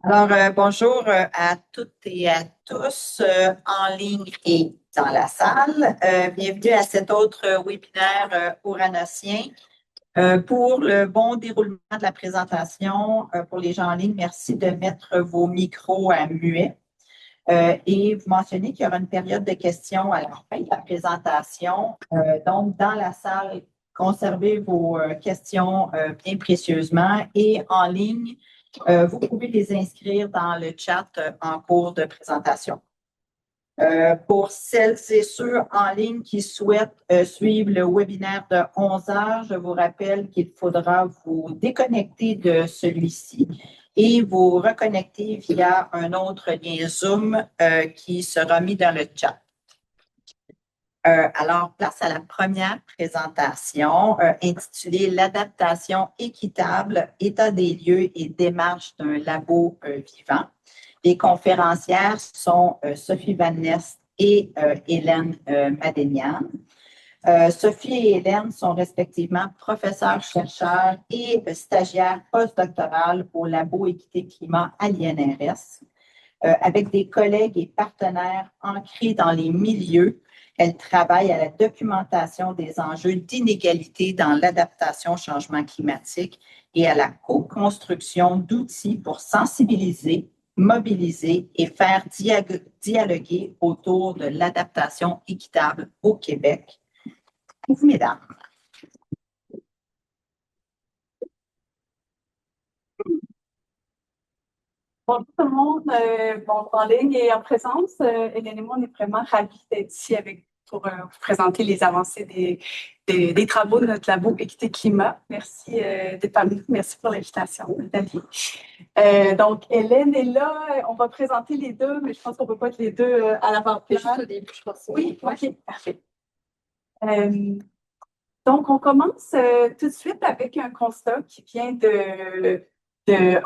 Bonjour à toutes et à tous en ligne et dans la salle. Bienvenue à cet autre webinaire ouranotien. Pour le bon déroulement de la présentation, pour les gens en ligne, merci de mettre vos micros à muet. Et vous mentionnez qu'il y aura une période de questions à la fin de la présentation. Donc, dans la salle, conservez vos questions bien précieusement et en ligne, vous pouvez les inscrire dans le chat en cours de présentation. Pour celles et ceux en ligne qui souhaitent suivre le webinaire de 11 heures, je vous rappelle qu'il faudra vous déconnecter de celui-ci et vous reconnecter via un autre lien Zoom qui sera mis dans le chat. Alors, place à la première présentation intitulée L'adaptation équitable, état des lieux et démarche d'un labo vivant. Les conférencières sont Sophie Van Nest et Hélène Madénian. Sophie et Hélène sont respectivement professeurs-chercheurs et stagiaires postdoctorales au Labo Équité Climat à l'INRS. Avec des collègues et partenaires ancrés dans les milieux, elles travaillent à la documentation des enjeux d'inégalité dans l'adaptation au changement climatique et à la co-construction d'outils pour sensibiliser, mobiliser et faire dialoguer autour de l'adaptation équitable au Québec. Vous, mesdames. Bonjour tout le monde, en ligne et en présence. Hélène et moi, on est vraiment ravis d'être ici avec vous pour vous présenter les avancées des travaux de notre labo Équité Climat. Merci d'être parmi nous. Merci pour l'invitation, Nathalie. Donc, Hélène est là. On va présenter les deux, mais je pense qu'on ne peut pas être les deux à l'avant-plan. Juste au début, je pense. Oui, OK, parfait. Donc, on commence tout de suite avec un constat qui vient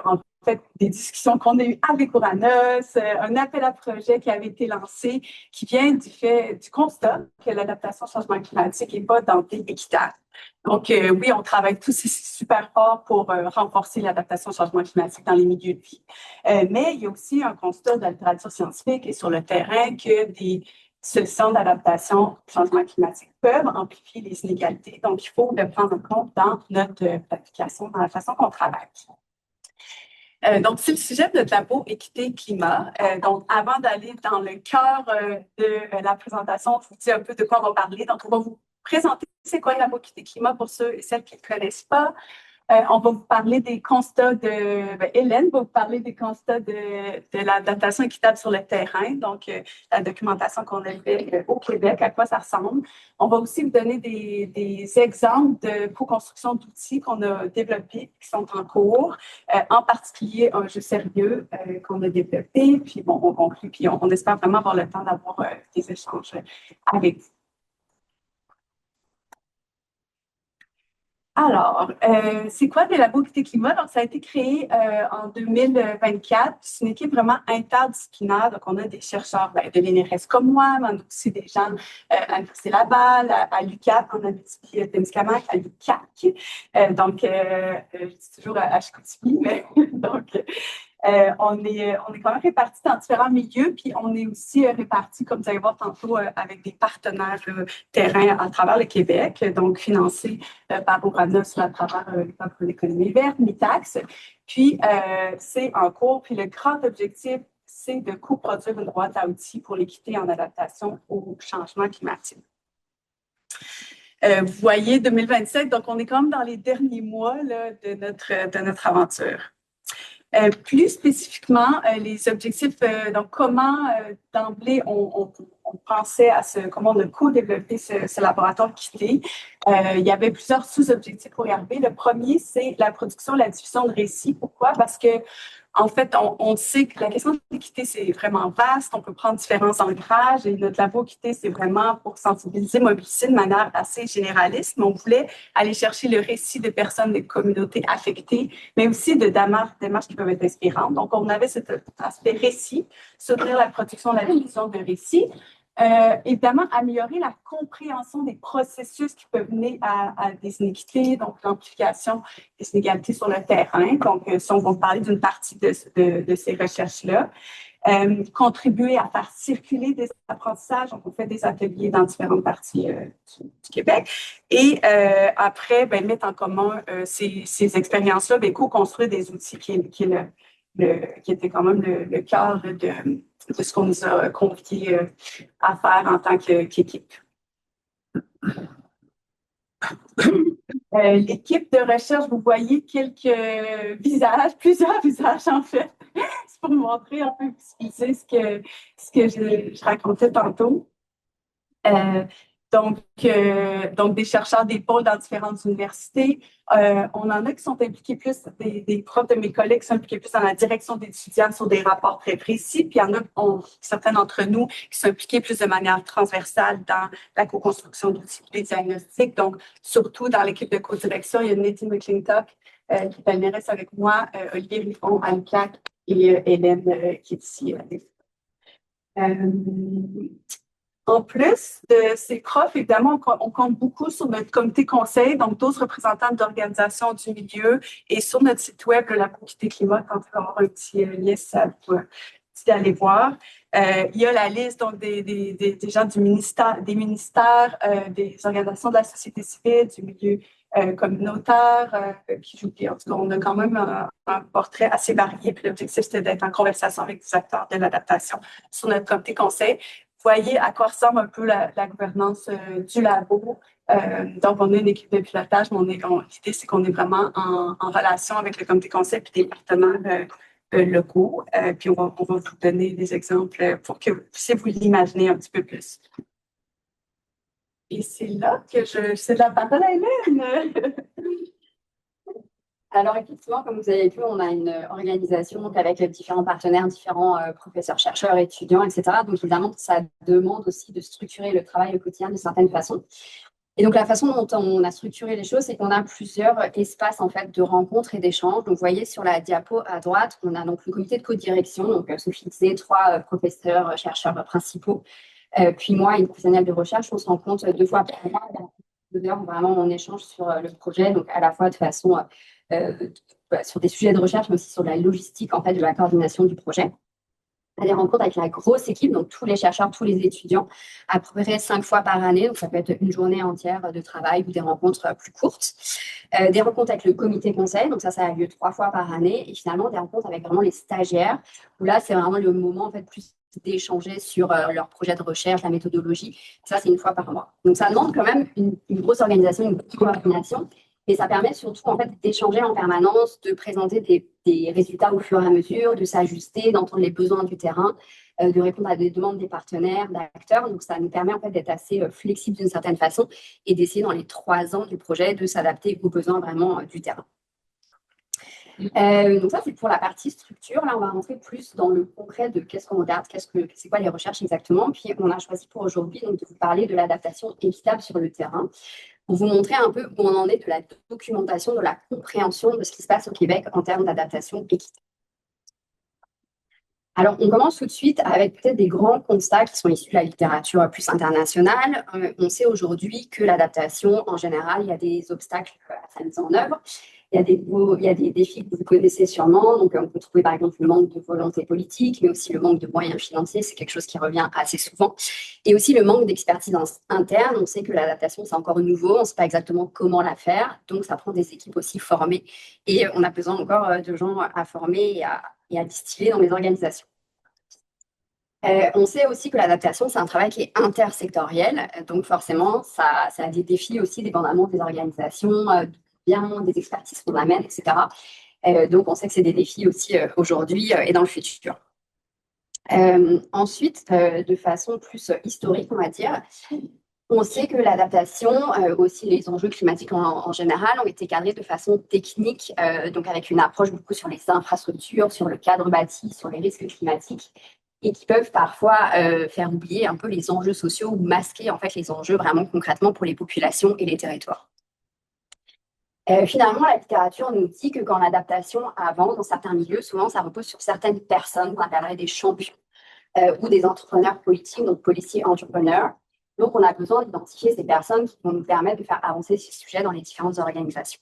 en fait, des discussions qu'on a eues avec Ouranos, un appel à projet qui avait été lancé, qui vient du constat que l'adaptation au changement climatique n'est pas dentée équitable. Donc, oui, on travaille tous ici super fort pour renforcer l'adaptation au changement climatique dans les milieux de vie. Mais il y a aussi un constat de la littérature scientifique et sur le terrain que des solutions d'adaptation au changement climatique peuvent amplifier les inégalités. Donc, il faut le prendre en compte dans notre application, dans la façon qu'on travaille. Donc, c'est le sujet de notre labo Équité Climat. Donc, avant d'aller dans le cœur de la présentation, je vous dis un peu de quoi on va parler. Donc, on va vous présenter c'est quoi le labo Équité Climat pour ceux et celles qui ne le connaissent pas. On va vous parler des constats Hélène va vous parler des constats de l'adaptation équitable sur le terrain, donc la documentation qu'on a fait au Québec, à quoi ça ressemble. On va aussi vous donner des exemples de co-construction d'outils qu'on a développés, qui sont en cours, en particulier un jeu sérieux qu'on a développé, puis bon, on conclut, puis on espère vraiment avoir le temps d'avoir des échanges avec vous. Alors, c'est quoi des labos Équité Climat? Donc, ça a été créé en 2024. C'est une équipe vraiment interdisciplinaire. Donc, on a des chercheurs de l'INRS comme moi, mais on a aussi des gens à l'Université Laval, à l'UQAP, en Abitibi-Témiscamingue, à l'UQAC. Donc, je dis toujours à Chicoutimi, mais donc, on est quand même répartis dans différents milieux, puis on est aussi répartis, comme vous allez voir tantôt, avec des partenaires terrain à travers le Québec, donc financés par Ouranos à travers le plan pour l'économie verte, MITAX. Puis, c'est en cours, puis le grand objectif, c'est de coproduire une boîte à outils pour l'équité en adaptation au changement climatique. Vous voyez 2027, donc on est quand même dans les derniers mois là, de notre aventure. Plus spécifiquement, les objectifs, donc comment d'emblée on pensait à comment on a co-développé ce laboratoire équité. Il y avait plusieurs sous-objectifs pour y arriver. Le premier, c'est la production, la diffusion de récits. Pourquoi? Parce que en fait, on sait que la question de l'équité, c'est vraiment vaste. On peut prendre différents ancrages et notre labo équité, c'est vraiment pour sensibiliser, mobiliser de manière assez généraliste. Mais on voulait aller chercher le récit de personnes des communautés affectées, mais aussi de démarches qui peuvent être inspirantes. Donc, on avait cet aspect récit, soutenir la production, la diffusion de récits. Évidemment, améliorer la compréhension des processus qui peuvent mener à des inéquités, donc l'amplification des inégalités sur le terrain. Donc, si on va parler d'une partie de ces recherches-là. Contribuer à faire circuler des apprentissages. Donc, on fait des ateliers dans différentes parties du Québec. Et après, ben, mettre en commun ces expériences-là, ben, co-construire des outils qui était quand même le cœur de ce qu'on nous a convié à faire en tant qu'équipe. L'équipe de recherche, vous voyez quelques visages, plusieurs visages en fait. C'est pour montrer un peu ce que je racontais tantôt. Donc, des chercheurs des pôles dans différentes universités. On en a qui sont impliqués plus, des profs de mes collègues qui sont impliqués plus dans la direction d'étudiants sur des rapports très précis. Puis il y en a, certains d'entre nous, qui sont impliqués plus de manière transversale dans la co-construction d'outils de diagnostic. Donc, surtout dans l'équipe de co-direction, il y a Nathan McClintock qui est à l'INRS avec moi, Olivier Riffon à l'UQAC et Hélène qui est ici. En plus de ces profs, évidemment, on compte beaucoup sur notre comité conseil, donc 12 représentants d'organisations du milieu, et sur notre site web, la Comité Climat, quand il va y avoir un petit lien, ça vous d'aller voir. Il y a la liste donc, des gens du ministère, des ministères, des organisations de la société civile, du milieu communautaire, qui jouent. En tout cas, on a quand même un portrait assez varié. Puis l'objectif, c'était d'être en conversation avec des acteurs de l'adaptation sur notre comité conseil. Vous voyez à quoi ressemble un peu la gouvernance du labo. Donc, on a une équipe de pilotage, mais l'idée, c'est qu'on est vraiment en relation avec le comité conseil et des partenaires locaux. Puis, on va vous donner des exemples pour que vous puissiez vous l'imaginer un petit peu plus. Et c'est là que je cède la parole à Hélène. Alors, effectivement, comme vous avez vu, on a une organisation donc, avec différents partenaires, différents professeurs, chercheurs, étudiants, etc. Donc, évidemment, ça demande aussi de structurer le travail au quotidien de certaines façons. Et donc, la façon dont on a structuré les choses, c'est qu'on a plusieurs espaces en fait, de rencontres et d'échanges. Donc, vous voyez sur la diapo à droite, on a donc le comité de co-direction. Donc, Sophie disait 3 professeurs, chercheurs principaux. Puis moi, une professionnelle de recherche, on se rencontre 2 fois par mois. 2 heures, vraiment, on échange sur le projet. Donc, à la fois de façon sur des sujets de recherche, mais aussi sur la logistique en fait, de la coordination du projet. On a des rencontres avec la grosse équipe, donc tous les chercheurs, tous les étudiants, à peu près 5 fois par année. Donc, ça peut être une journée entière de travail ou des rencontres plus courtes. Des rencontres avec le comité conseil, donc ça a lieu 3 fois par année. Et finalement, des rencontres avec vraiment les stagiaires, où là, c'est vraiment le moment en fait, plus d'échanger sur leur projet de recherche, la méthodologie. Ça, c'est 1 fois par mois. Donc, ça demande quand même une grosse organisation, une grosse coordination. Et ça permet surtout en fait, d'échanger en permanence, de présenter des résultats au fur et à mesure, de s'ajuster, d'entendre les besoins du terrain, de répondre à des demandes des partenaires, d'acteurs. Donc, ça nous permet en fait, d'être assez flexible d'une certaine façon et d'essayer dans les 3 ans du projet de s'adapter aux besoins vraiment du terrain. Donc ça, c'est pour la partie structure. Là, on va rentrer plus dans le concret de qu'est-ce qu'on regarde, c'est quoi les recherches exactement. Puis, on a choisi pour aujourd'hui donc, de vous parler de l'adaptation équitable sur le terrain, pour vous montrer un peu où on en est de la documentation, de la compréhension de ce qui se passe au Québec en termes d'adaptation équitable. Alors, on commence tout de suite avec peut-être des grands constats qui sont issus de la littérature plus internationale. On sait aujourd'hui que l'adaptation, en général, il y a des obstacles à sa mise en œuvre. Il y a des défis que vous connaissez sûrement. Donc, on peut trouver par exemple le manque de volonté politique, mais aussi le manque de moyens financiers. C'est quelque chose qui revient assez souvent. Et aussi le manque d'expertise interne. On sait que l'adaptation, c'est encore nouveau. On ne sait pas exactement comment la faire. Donc, ça prend des équipes aussi formées. Et on a besoin encore de gens à former et à distiller dans les organisations. On sait aussi que l'adaptation, c'est un travail qui est intersectoriel. Donc, forcément, ça a des défis aussi, dépendamment des organisations, des expertises qu'on amène, etc. Donc, on sait que c'est des défis aussi aujourd'hui et dans le futur. Ensuite, de façon plus historique, on va dire, on sait que l'adaptation, aussi les enjeux climatiques en général, ont été cadrés de façon technique, donc avec une approche beaucoup sur les infrastructures, sur le cadre bâti, sur les risques climatiques, et qui peuvent parfois faire oublier un peu les enjeux sociaux ou masquer en fait les enjeux vraiment concrètement pour les populations et les territoires. Finalement, la littérature nous dit que quand l'adaptation avance dans certains milieux, souvent ça repose sur certaines personnes qu'on appellerait des champions. ou des entrepreneurs politiques, donc policy entrepreneurs. Donc, on a besoin d'identifier ces personnes qui vont nous permettre de faire avancer ces sujets dans les différentes organisations.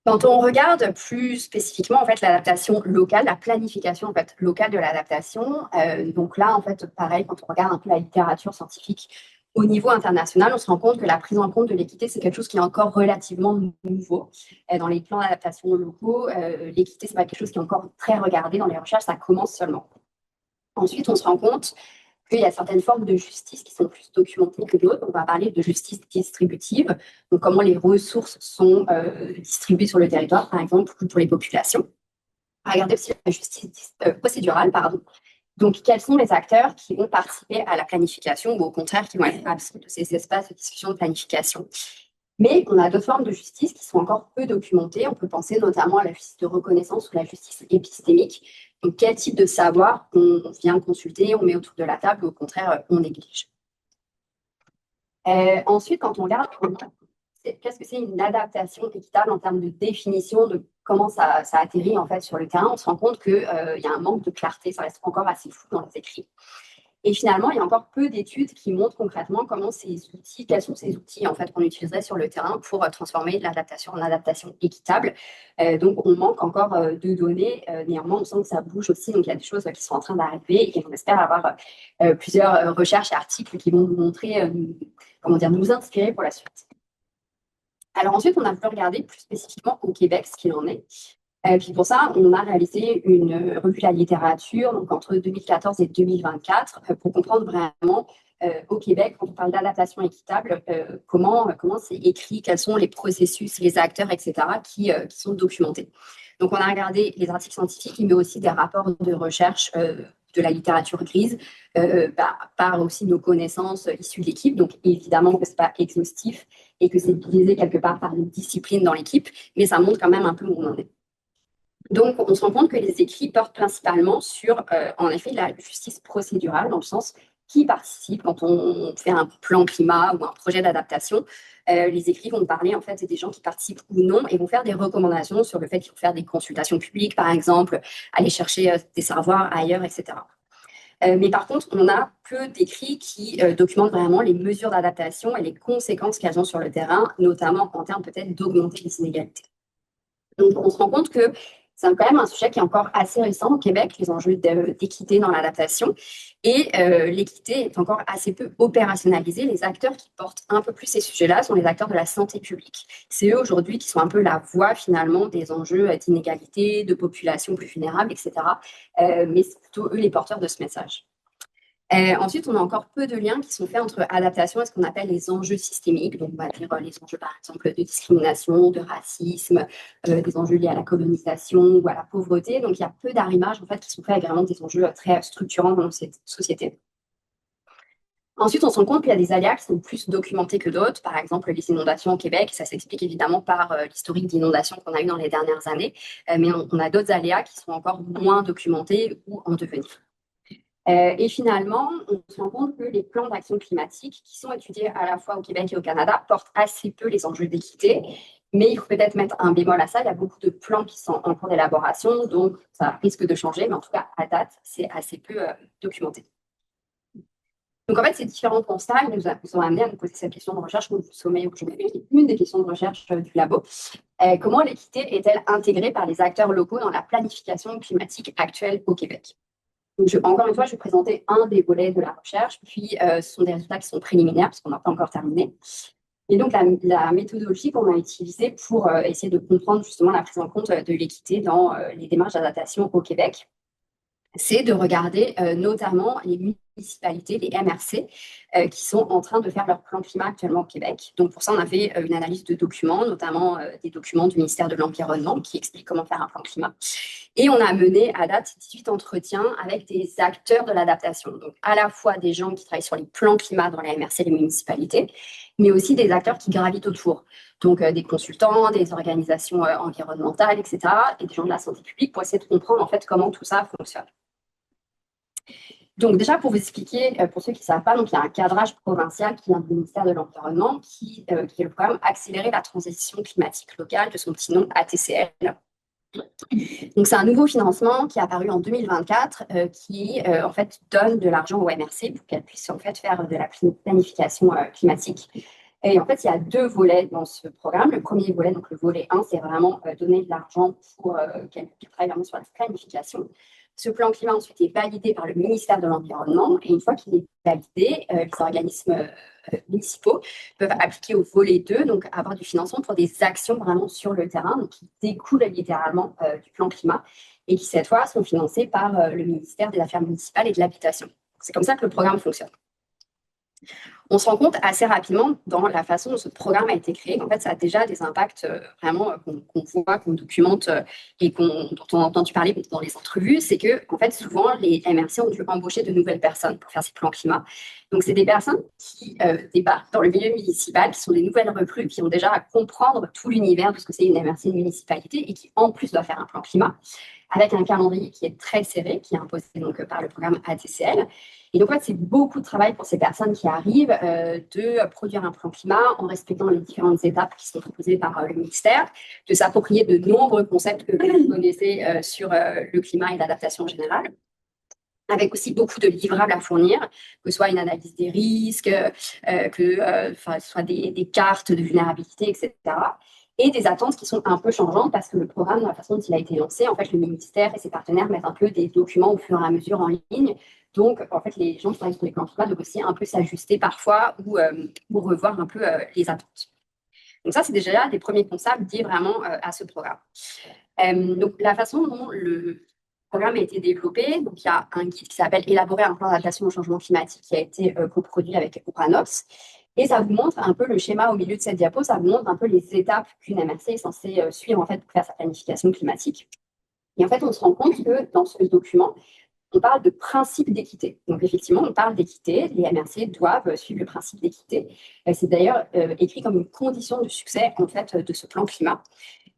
Quand on regarde plus spécifiquement en fait l'adaptation locale, la planification en fait locale de l'adaptation, donc là en fait pareil quand on regarde un peu la littérature scientifique au niveau international, on se rend compte que la prise en compte de l'équité c'est quelque chose qui est encore relativement nouveau dans les plans d'adaptation locaux. L'équité c'est pas quelque chose qui est encore très regardé dans les recherches, ça commence seulement. Ensuite, on se rend compte qu'il y a certaines formes de justice qui sont plus documentées que d'autres. On va parler de justice distributive, donc comment les ressources sont distribuées sur le territoire, par exemple, pour les populations. On va regarder aussi la justice procédurale, pardon. Donc, quels sont les acteurs qui vont participer à la planification ou au contraire qui vont être absents de ces espaces de discussion de planification. Mais on a d'autres formes de justice qui sont encore peu documentées. On peut penser notamment à la justice de reconnaissance ou la justice épistémique. Donc, quel type de savoir on vient consulter, on met autour de la table ou au contraire, on néglige. Ensuite, quand on regarde qu'est-ce que c'est une adaptation équitable en termes de définition de comment ça atterrit en fait sur le terrain, on se rend compte qu'il y a un manque de clarté, ça reste encore assez flou dans les écrits. Et finalement, il y a encore peu d'études qui montrent concrètement comment ces outils, quels sont ces outils en fait qu'on utiliserait sur le terrain pour transformer l'adaptation en adaptation équitable. Donc, on manque encore de données. Néanmoins, on sent que ça bouge aussi. Donc, il y a des choses qui sont en train d'arriver et on espère avoir plusieurs recherches et articles qui vont nous montrer, nous inspirer pour la suite. Alors ensuite, on a pu regarder plus spécifiquement au Québec ce qu'il en est. Puis pour ça, on a réalisé une revue de la littérature donc entre 2014 et 2024 pour comprendre vraiment au Québec, quand on parle d'adaptation équitable, comment c'est écrit, quels sont les processus, les acteurs, etc., qui sont documentés. Donc, on a regardé les articles scientifiques, mais aussi des rapports de recherche de la littérature grise, par aussi nos connaissances issues de l'équipe. Donc, évidemment que ce n'est pas exhaustif et que c'est biaisé quelque part par les disciplines dans l'équipe, mais ça montre quand même un peu où on en est. Donc, on se rend compte que les écrits portent principalement sur, en effet, la justice procédurale, dans le sens qui participe quand on fait un plan climat ou un projet d'adaptation. Les écrits vont parler, en fait, des gens qui participent ou non et vont faire des recommandations sur le fait qu'il faut faire des consultations publiques, par exemple, aller chercher des savoirs ailleurs, etc. Mais par contre, on a peu d'écrits qui documentent vraiment les mesures d'adaptation et les conséquences qu'elles ont sur le terrain, notamment en termes peut-être d'augmenter les inégalités. Donc, on se rend compte que c'est quand même un sujet qui est encore assez récent au Québec, les enjeux d'équité dans l'adaptation. Et l'équité est encore assez peu opérationnalisée. Les acteurs qui portent un peu plus ces sujets-là sont les acteurs de la santé publique. C'est eux aujourd'hui qui sont un peu la voix finalement des enjeux d'inégalité, de populations plus vulnérables, etc. Mais c'est plutôt eux les porteurs de ce message. Ensuite, on a encore peu de liens qui sont faits entre adaptation et ce qu'on appelle les enjeux systémiques. Donc, on va dire les enjeux, par exemple, de discrimination, de racisme, des enjeux liés à la colonisation ou à la pauvreté. Donc, il y a peu d'arrimages, en fait, qui sont faits avec vraiment des enjeux très structurants dans cette société. Ensuite, on se rend compte qu'il y a des aléas qui sont plus documentés que d'autres. Par exemple, les inondations au Québec, ça s'explique évidemment par l'historique d'inondations qu'on a eu dans les dernières années. Mais on a d'autres aléas qui sont encore moins documentés ou en devenir. Et finalement, on se rend compte que les plans d'action climatique qui sont étudiés à la fois au Québec et au Canada portent assez peu les enjeux d'équité, mais il faut peut-être mettre un bémol à ça. Il y a beaucoup de plans qui sont en cours d'élaboration, donc ça risque de changer, mais en tout cas, à date, c'est assez peu documenté. Donc en fait, ces différents constats nous ont amené à nous poser cette question de recherche au sommet aujourd'hui, une des questions de recherche du labo. Comment l'équité est-elle intégrée par les acteurs locaux dans la planification climatique actuelle au Québec ? Donc, encore une fois, je vais présenter un des volets de la recherche, puis ce sont des résultats qui sont préliminaires, parce qu'on n'a pas encore terminé. Et donc, la méthodologie qu'on a utilisée pour essayer de comprendre justement la prise en compte de l'équité dans les démarches d'adaptation au Québec, c'est de regarder notamment les municipalités, les MRC, qui sont en train de faire leur plan climat actuellement au Québec. Donc, pour ça, on a fait une analyse de documents, notamment des documents du ministère de l'Environnement qui expliquent comment faire un plan climat. Et on a mené à date 18 entretiens avec des acteurs de l'adaptation. Donc, à la fois des gens qui travaillent sur les plans climat dans les MRC, les municipalités, mais aussi des acteurs qui gravitent autour. Donc, des consultants, des organisations environnementales, etc., et des gens de la santé publique pour essayer de comprendre en fait comment tout ça fonctionne. Donc déjà, pour vous expliquer, pour ceux qui ne savent pas, donc, il y a un cadrage provincial qui vient du ministère de l'Environnement qui est le programme Accélérer la transition climatique locale de son petit nom ATCL. Donc, c'est un nouveau financement qui est apparu en 2024 qui, en fait, donne de l'argent aux MRC pour qu'elles puissent, en fait, faire de la planification climatique. Et en fait, il y a 2 volets dans ce programme. Le premier volet, donc le volet 1, c'est vraiment donner de l'argent pour qu'elles travaillent vraiment sur la planification. Ce plan climat ensuite est validé par le ministère de l'Environnement et une fois qu'il est validé, les organismes municipaux peuvent appliquer au volet 2, donc avoir du financement pour des actions vraiment sur le terrain, donc qui découlent littéralement du plan climat et qui cette fois sont financées par le ministère des Affaires municipales et de l'Habitation. C'est comme ça que le programme fonctionne. On se rend compte assez rapidement dans la façon dont ce programme a été créé qu'en fait, ça a déjà des impacts vraiment qu'on voit, qu'on documente et dont on a entendu parler dans les entrevues. C'est que, en fait, souvent, les MRC ont dû embaucher de nouvelles personnes pour faire ces plans climat. Donc, c'est des personnes qui débarquent dans le milieu municipal, qui sont des nouvelles recrues, qui ont déjà à comprendre tout l'univers de ce que c'est une MRC, une municipalité, et qui, en plus, doivent faire un plan climat avec un calendrier qui est très serré, qui est imposé donc, par le programme ATCL. Et donc, en fait, c'est beaucoup de travail pour ces personnes qui arrivent de produire un plan climat en respectant les différentes étapes qui sont proposées par le ministère, de s'approprier de nombreux concepts que vous connaissez sur le climat et l'adaptation générale, avec aussi beaucoup de livrables à fournir, que ce soit une analyse des risques, que ce soit des cartes de vulnérabilité, etc. Et des attentes qui sont un peu changeantes parce que le programme, dans la façon dont il a été lancé, en fait, le ministère et ses partenaires mettent un peu des documents au fur et à mesure en ligne. Donc, en fait, les gens qui travaillent sur les plans climat doivent aussi un peu s'ajuster parfois ou revoir un peu les attentes. Donc ça, c'est déjà des premiers concepts liés vraiment à ce programme. Donc, la façon dont le programme a été développé, donc il y a un guide qui s'appelle « Élaborer un plan d'adaptation au changement climatique » qui a été coproduit avec Uranus. Et ça vous montre un peu le schéma au milieu de cette diapo, ça vous montre un peu les étapes qu'une MRC est censée suivre en fait, pour faire sa planification climatique. Et en fait, on se rend compte que dans ce document, on parle de principe d'équité. Donc, effectivement, on parle d'équité. Les MRC doivent suivre le principe d'équité. C'est d'ailleurs écrit comme une condition de succès en fait, de ce plan climat.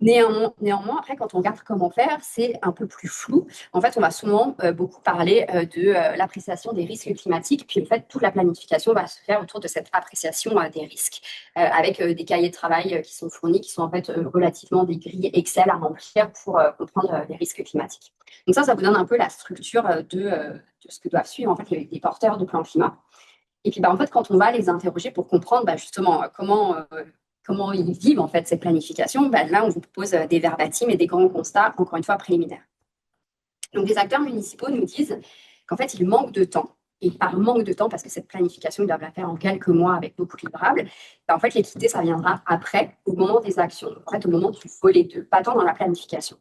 Néanmoins, après, quand on regarde comment faire, c'est un peu plus flou. En fait, on va souvent beaucoup parler de l'appréciation des risques climatiques. Puis, en fait, toute la planification va se faire autour de cette appréciation des risques, avec des cahiers de travail qui sont fournis, qui sont en fait relativement des grilles Excel à remplir pour comprendre les risques climatiques. Donc ça vous donne un peu la structure de ce que doivent suivre en fait les porteurs de plan climat. Et puis, en fait, quand on va les interroger pour comprendre justement comment ils vivent en fait cette planification, là, on vous propose des verbatims et des grands constats, encore une fois, préliminaires. Donc, les acteurs municipaux nous disent qu'en fait, il manque de temps. Et par manque de temps, parce que cette planification, ils doivent la faire en quelques mois avec beaucoup de livrables, en fait, l'équité, ça viendra après, au moment des actions, en fait, au moment du volet 2, pas tant dans la planification.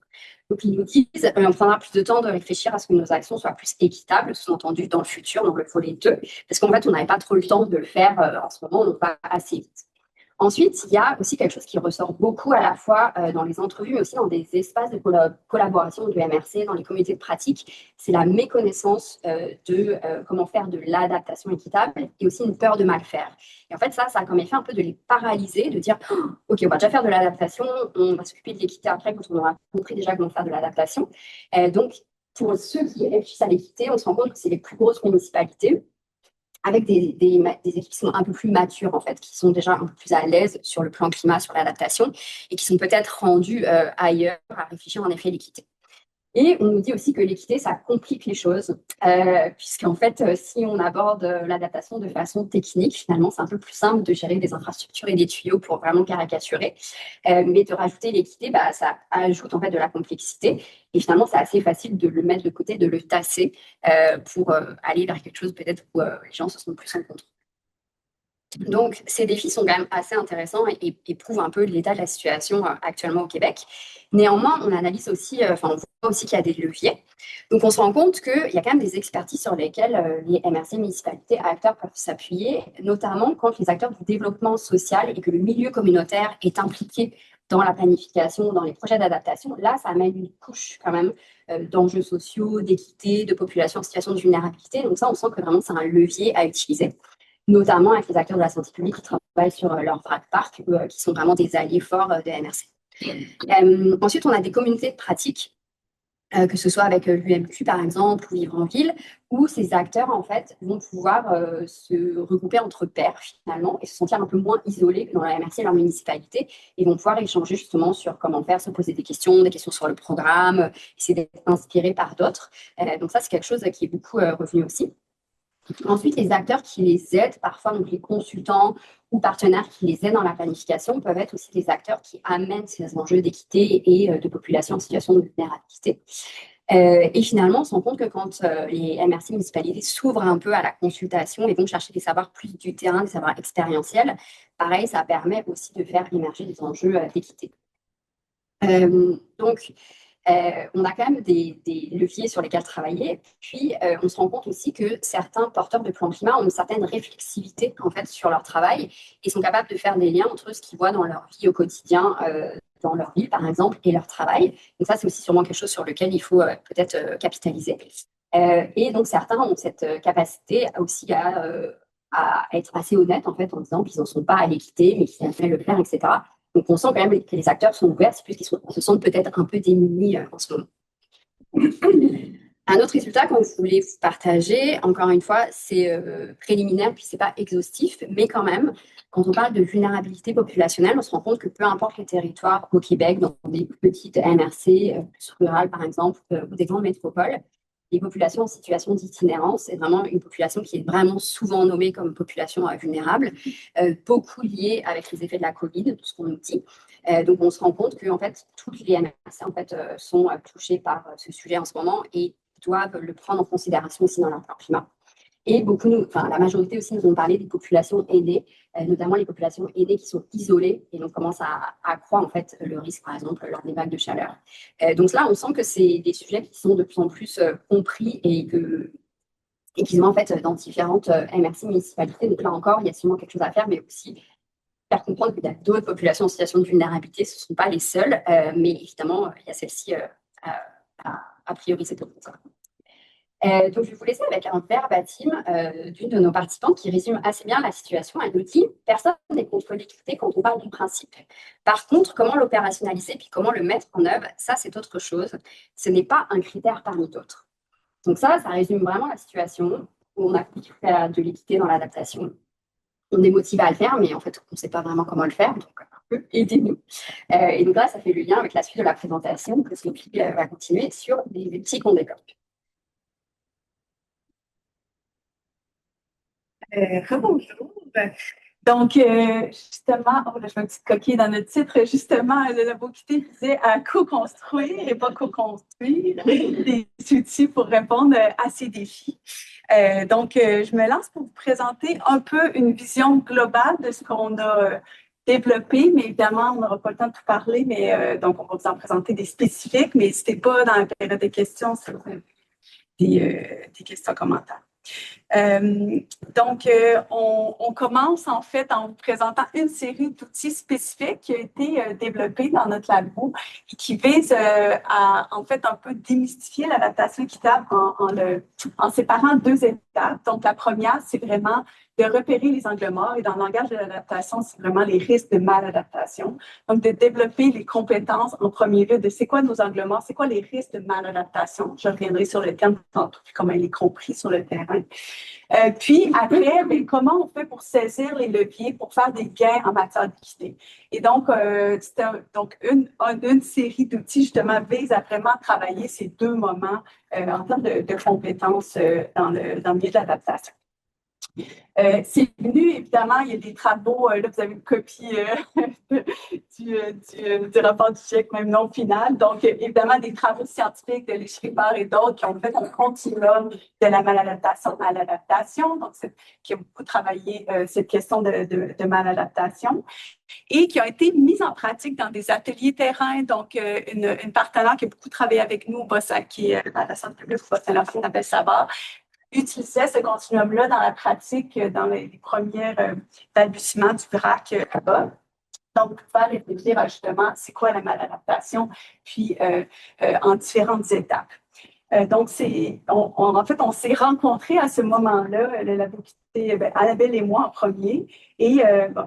Donc, ils nous disent on prendra plus de temps de réfléchir à ce que nos actions soient plus équitables, sous-entendu dans le futur, dans le volet 2, parce qu'en fait, on n'avait pas trop le temps de le faire en ce moment, donc pas assez vite. Ensuite, il y a aussi quelque chose qui ressort beaucoup à la fois dans les entrevues, mais aussi dans des espaces de collaboration du MRC, dans les communautés de pratique. C'est la méconnaissance de comment faire de l'adaptation équitable et aussi une peur de mal faire. Et en fait, ça a comme effet un peu de les paralyser, de dire OK, on va déjà faire de l'adaptation, on va s'occuper de l'équité après quand on aura compris déjà comment faire de l'adaptation. Donc, pour ceux qui réfléchissent à l'équité, on se rend compte que c'est les plus grosses municipalités, avec des équipes qui sont un peu plus matures, en fait, qui sont déjà un peu plus à l'aise sur le plan climat, sur l'adaptation, et qui sont peut-être rendues ailleurs à réfléchir en effet l'équité. Et on nous dit aussi que l'équité, ça complique les choses, puisqu'en fait, si on aborde l'adaptation de façon technique, finalement, c'est un peu plus simple de gérer des infrastructures et des tuyaux pour vraiment caricaturer. Mais de rajouter l'équité, ça ajoute en fait de la complexité. Et finalement, c'est assez facile de le mettre de côté, de le tasser pour aller vers quelque chose peut-être où les gens se sentent plus en contrôle. Donc, ces défis sont quand même assez intéressants et prouvent un peu l'état de la situation actuellement au Québec. Néanmoins, on analyse aussi, on voit aussi qu'il y a des leviers. Donc, on se rend compte qu'il y a quand même des expertises sur lesquelles les MRC, municipalités, acteurs peuvent s'appuyer, notamment quand les acteurs du développement social et que le milieu communautaire est impliqué dans la planification, dans les projets d'adaptation. Là, ça amène une couche quand même d'enjeux sociaux, d'équité, de population en situation de vulnérabilité. Donc ça, on sent que vraiment, c'est un levier à utiliser, notamment avec les acteurs de la santé publique qui travaillent sur leur VRAC Parc, qui sont vraiment des alliés forts de MRC. Ensuite, on a des communautés de pratique que ce soit avec l'UMQ par exemple ou Vivre en Ville, où ces acteurs en fait vont pouvoir se regrouper entre pairs finalement et se sentir un peu moins isolés que dans la MRC et leur municipalité et vont pouvoir échanger justement sur comment faire, se poser des questions sur le programme, essayer d'être inspirés par d'autres. Donc ça c'est quelque chose qui est beaucoup revenu aussi. Ensuite, les acteurs qui les aident, parfois donc les consultants ou partenaires qui les aident dans la planification, peuvent être aussi des acteurs qui amènent ces enjeux d'équité et de population en situation de vulnérabilité. Et finalement, on se rend compte que quand les MRC municipalités s'ouvrent un peu à la consultation et vont chercher des savoirs plus du terrain, des savoirs expérientiels, pareil, ça permet aussi de faire émerger des enjeux d'équité. Donc, on a quand même des leviers sur lesquels travailler. Puis, on se rend compte aussi que certains porteurs de plan climat ont une certaine réflexivité en fait, sur leur travail et sont capables de faire des liens entre ce qu'ils voient dans leur vie au quotidien, dans leur ville, par exemple, et leur travail. Donc ça, c'est aussi sûrement quelque chose sur lequel il faut peut-être capitaliser. Et donc, certains ont cette capacité aussi à être assez honnêtes, en fait, en disant qu'ils n'en sont pas à l'équité, mais qu'ils aimeraient le faire, etc. Donc, on sent quand même que les acteurs sont ouverts, c'est plus qu'ils se sentent peut-être un peu démunis en ce moment. Un autre résultat qu'on voulait vous partager, encore une fois, c'est préliminaire, puis c'est pas exhaustif, mais quand même, quand on parle de vulnérabilité populationnelle, on se rend compte que peu importe les territoires au Québec, dans des petites MRC, plus rurales par exemple, ou des grandes métropoles, les populations en situation d'itinérance, c'est vraiment une population qui est vraiment souvent nommée comme population vulnérable, beaucoup liée avec les effets de la COVID, tout ce qu'on nous dit. Donc, on se rend compte que en fait, toutes les MRC en fait, sont touchées par ce sujet en ce moment et doivent le prendre en considération aussi dans leur plan climat. Et la majorité aussi nous ont parlé des populations aînées, notamment les populations aînées qui sont isolées et donc commencent à accroître en fait le risque, par exemple, lors des vagues de chaleur. Donc là, on sent que c'est des sujets qui sont de plus en plus compris et qui sont en fait dans différentes MRC municipalités. Donc là encore, il y a sûrement quelque chose à faire, mais aussi faire comprendre qu'il y a d'autres populations en situation de vulnérabilité, ce ne sont pas les seules, mais évidemment, il y a celle-ci à prioriser pour ça. Donc, je vais vous laisser avec un verbatim d'une de nos participantes qui résume assez bien la situation. Elle nous dit « Personne n'est contre l'équité quand on parle du principe. Par contre, comment l'opérationnaliser puis comment le mettre en œuvre, ça, c'est autre chose. Ce n'est pas un critère parmi d'autres. » Donc ça résume vraiment la situation où on applique de l'équité dans l'adaptation. On est motivé à le faire, mais en fait, on ne sait pas vraiment comment le faire. Donc, aidez-nous. Et donc là, ça fait le lien avec la suite de la présentation que Sophie va continuer sur des outils qu'on développe. Rebonjour. Donc, justement, je mets une petite coquille dans notre titre. Justement, le labo équité visait à co-construire et pas co-construire des outils pour répondre à ces défis. Donc, je me lance pour vous présenter un peu une vision globale de ce qu'on a développé, mais évidemment, on n'aura pas le temps de tout parler, mais donc on va vous en présenter des spécifiques, mais n'hésitez pas dans la période de questions si vous avez des questions, commentaires. Donc, on commence en fait en vous présentant une série d'outils spécifiques qui a été développés dans notre labo et qui visent à en fait un peu démystifier l'adaptation équitable en séparant deux étapes. Donc, la première, c'est vraiment de repérer les angles morts et dans le langage de l'adaptation, c'est vraiment les risques de maladaptation. Donc, de développer les compétences en premier lieu de c'est quoi nos angles morts, c'est quoi les risques de maladaptation. Je reviendrai sur le terme tantôt, puis comment il est compris sur le terrain. Puis après, comment on fait pour saisir les leviers pour faire des gains en matière d'équité? Et donc, une série d'outils justement vise à vraiment travailler ces deux moments en termes de compétences dans le milieu de l'adaptation. C'est venu, évidemment, il y a des travaux, là vous avez une copie du rapport du GIEC, même non final. Donc, évidemment, des travaux scientifiques de Leschreiber et d'autres qui ont fait un continuum de la maladaptation à l'adaptation, donc qui ont beaucoup travaillé cette question de maladaptation et qui ont été mises en pratique dans des ateliers terrain. Donc, une partenaire qui a beaucoup travaillé avec nous, qui est à la Centre public Bas-Saint-Laurent, Annabelle Savard, utilisait ce continuum-là dans la pratique, dans les premiers balbutiements du VRAC là-bas. Donc, faire réfléchir à justement c'est quoi la maladaptation, puis en différentes étapes. Donc, en fait, on s'est rencontrés à ce moment-là, la faculté, Annabelle et moi en premier, et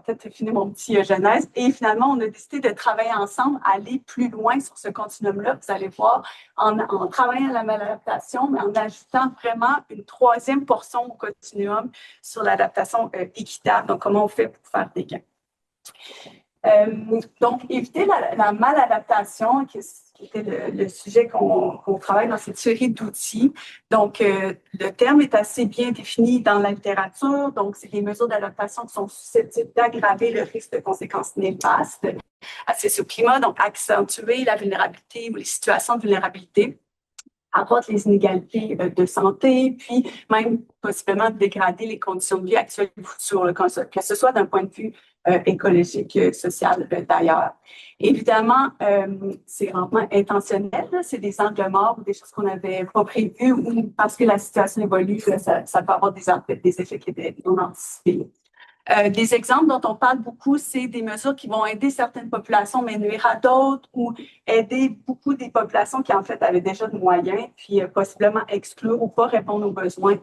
peut-être finir mon petit genèse. Et finalement, on a décidé de travailler ensemble, aller plus loin sur ce continuum-là. Vous allez voir, en travaillant à la maladaptation, mais en ajoutant vraiment une troisième portion au continuum sur l'adaptation équitable. Donc, comment on fait pour faire des gains. Donc, éviter la maladaptation, qui était le sujet qu'on travaille dans cette série d'outils. Donc, le terme est assez bien défini dans la littérature. Donc, c'est des mesures d'adaptation qui sont susceptibles d'aggraver le risque de conséquences néfastes associées au climat, donc accentuer la vulnérabilité ou les situations de vulnérabilité, accroître les inégalités de santé, puis même possiblement dégrader les conditions de vie actuelles et futures, que ce soit d'un point de vue écologique, social d'ailleurs. Évidemment, c'est vraiment intentionnel, c'est des angles morts ou des choses qu'on n'avait pas prévues ou parce que la situation évolue, ça peut avoir des effets qui étaient non anticipés. Des exemples dont on parle beaucoup, c'est des mesures qui vont aider certaines populations, mais nuire à d'autres, ou aider beaucoup des populations qui, en fait, avaient déjà de moyens, puis possiblement exclure ou pas répondre aux besoins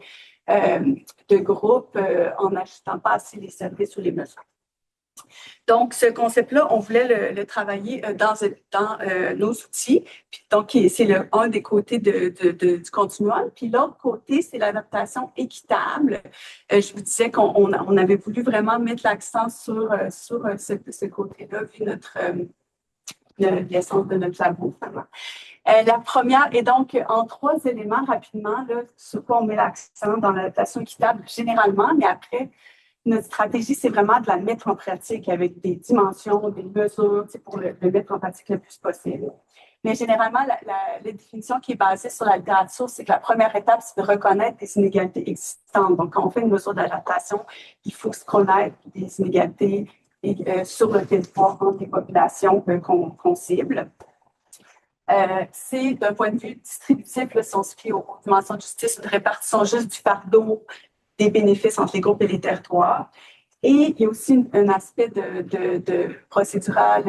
de groupes en n'ajoutant pas assez les services ou les mesures. Donc, ce concept-là, on voulait le travailler dans nos outils. Puis, donc, c'est un des côtés du continuum. Puis, l'autre côté, c'est l'adaptation équitable. Je vous disais qu'on avait voulu vraiment mettre l'accent sur ce côté-là, vu l'essence de notre labo, vraiment. La première est donc en 3 éléments rapidement, là, sur quoi on met l'accent dans l'adaptation équitable généralement, mais après, notre stratégie, c'est vraiment de la mettre en pratique avec des dimensions, des mesures, pour le mettre en pratique le plus possible. Mais généralement, la définition qui est basée sur la littérature, c'est que la première étape, c'est de reconnaître des inégalités existantes. Donc, quand on fait une mesure d'adaptation, il faut se connaître des inégalités sur le territoire entre les populations qu'on cible. C'est d'un point de vue distributif, là, si on se fie aux dimensions de justice, de répartition juste du fardeau, des bénéfices entre les groupes et les territoires. Et il y a aussi un aspect de procédural.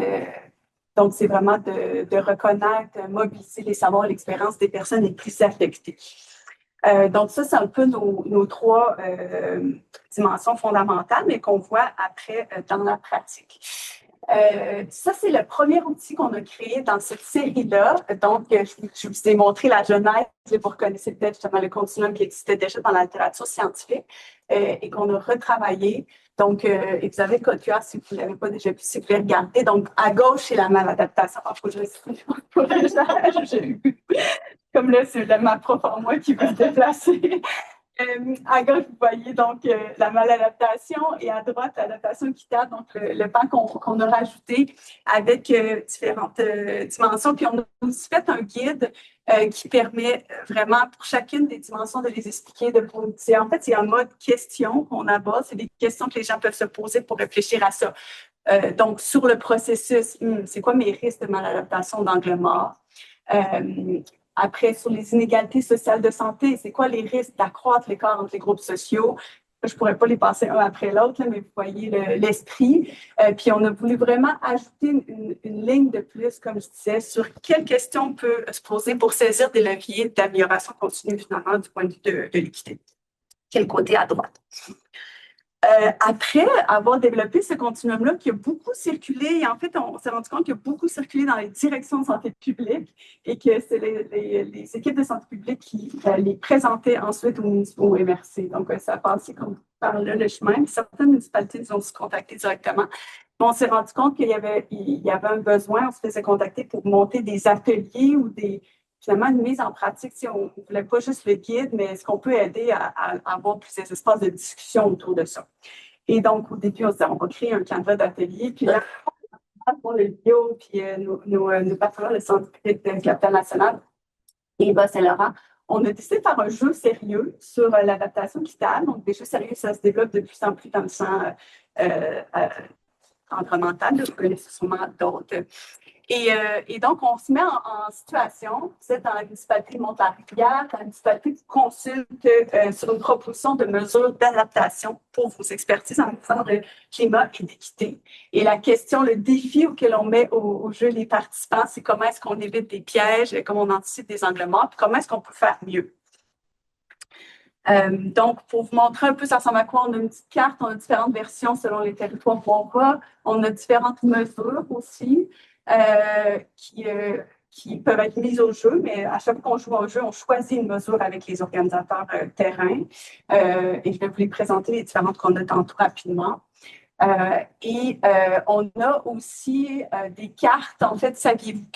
Donc, c'est vraiment de reconnaître, mobiliser les savoirs et l'expérience des personnes les plus affectées. Donc, ça, c'est un peu nos 3 dimensions fondamentales, mais qu'on voit après dans la pratique. Ça, c'est le premier outil qu'on a créé dans cette série-là. Donc, je vous ai montré la genèse. Vous reconnaissez peut-être justement le continuum qui existait déjà dans la littérature scientifique et qu'on a retravaillé. Donc, et vous avez le code QR si vous ne l'avez pas déjà vu, si vous voulez regarder. Donc, à gauche, c'est la maladaptation. Il faut que comme là, c'est ma prof en moi qui va se déplacer. À gauche, vous voyez donc la maladaptation et à droite, l'adaptation équitable, donc le pan qu'on a rajouté avec différentes dimensions. Puis on a aussi fait un guide qui permet vraiment pour chacune des dimensions de les expliquer. En fait, c'est un mode question qu'on aborde. C'est des questions que les gens peuvent se poser pour réfléchir à ça. Donc, sur le processus, c'est quoi mes risques de maladaptation d'angle mort? Après, sur les inégalités sociales de santé, c'est quoi les risques d'accroître l'écart entre les groupes sociaux? Je ne pourrais pas les passer un après l'autre, mais vous voyez l'esprit. Puis, on a voulu vraiment ajouter une ligne de plus, comme je disais, sur quelles questions on peut se poser pour saisir des leviers d'amélioration continue, finalement, du point de vue de l'équité. Quel côté à droite? Après avoir développé ce continuum-là qui a beaucoup circulé, et en fait, on s'est rendu compte qu'il a beaucoup circulé dans les directions de santé publique et que c'est les équipes de santé publique qui les présentaient ensuite au MRC. Donc, ça a passé par là le chemin. Certaines municipalités nous ont aussi contactés directement. On s'est rendu compte qu'il y avait un besoin. On se faisait contacter pour monter des ateliers ou finalement, une mise en pratique, si on ne voulait pas juste le guide, mais est-ce qu'on peut aider à avoir plus d'espaces de discussion autour de ça? Et donc, au début, on s'est dit, on va créer un canevas d'atelier, puis là, pour le bio, puis nos partenaires, le Centre public de capital national et Bas-Saint-Laurent, on a décidé de faire un jeu sérieux sur l'adaptation équitable. Donc, des jeux sérieux, ça se développe de plus en plus dans le champ environnemental. Vous connaissez sûrement d'autres. Et donc, on se met en situation, vous êtes dans la municipalité de Mont-la-Rivière, la municipalité vous consulte sur une proposition de mesures d'adaptation pour vos expertises en matière de climat et d'équité. Et la question, le défi auquel on met au jeu les participants, c'est comment est-ce qu'on évite des pièges, comment on anticipe des angles morts, puis comment est-ce qu'on peut faire mieux. Donc, pour vous montrer un peu, ça ressemble à quoi? On a une petite carte, on a différentes versions selon les territoires où on va. On a différentes mesures aussi qui peuvent être mises au jeu, mais à chaque fois qu'on joue au jeu, on choisit une mesure avec les organisateurs terrain. Et je vais vous les présenter, les différentes qu'on a tantôt rapidement. On a aussi des cartes, en fait, saviez-vous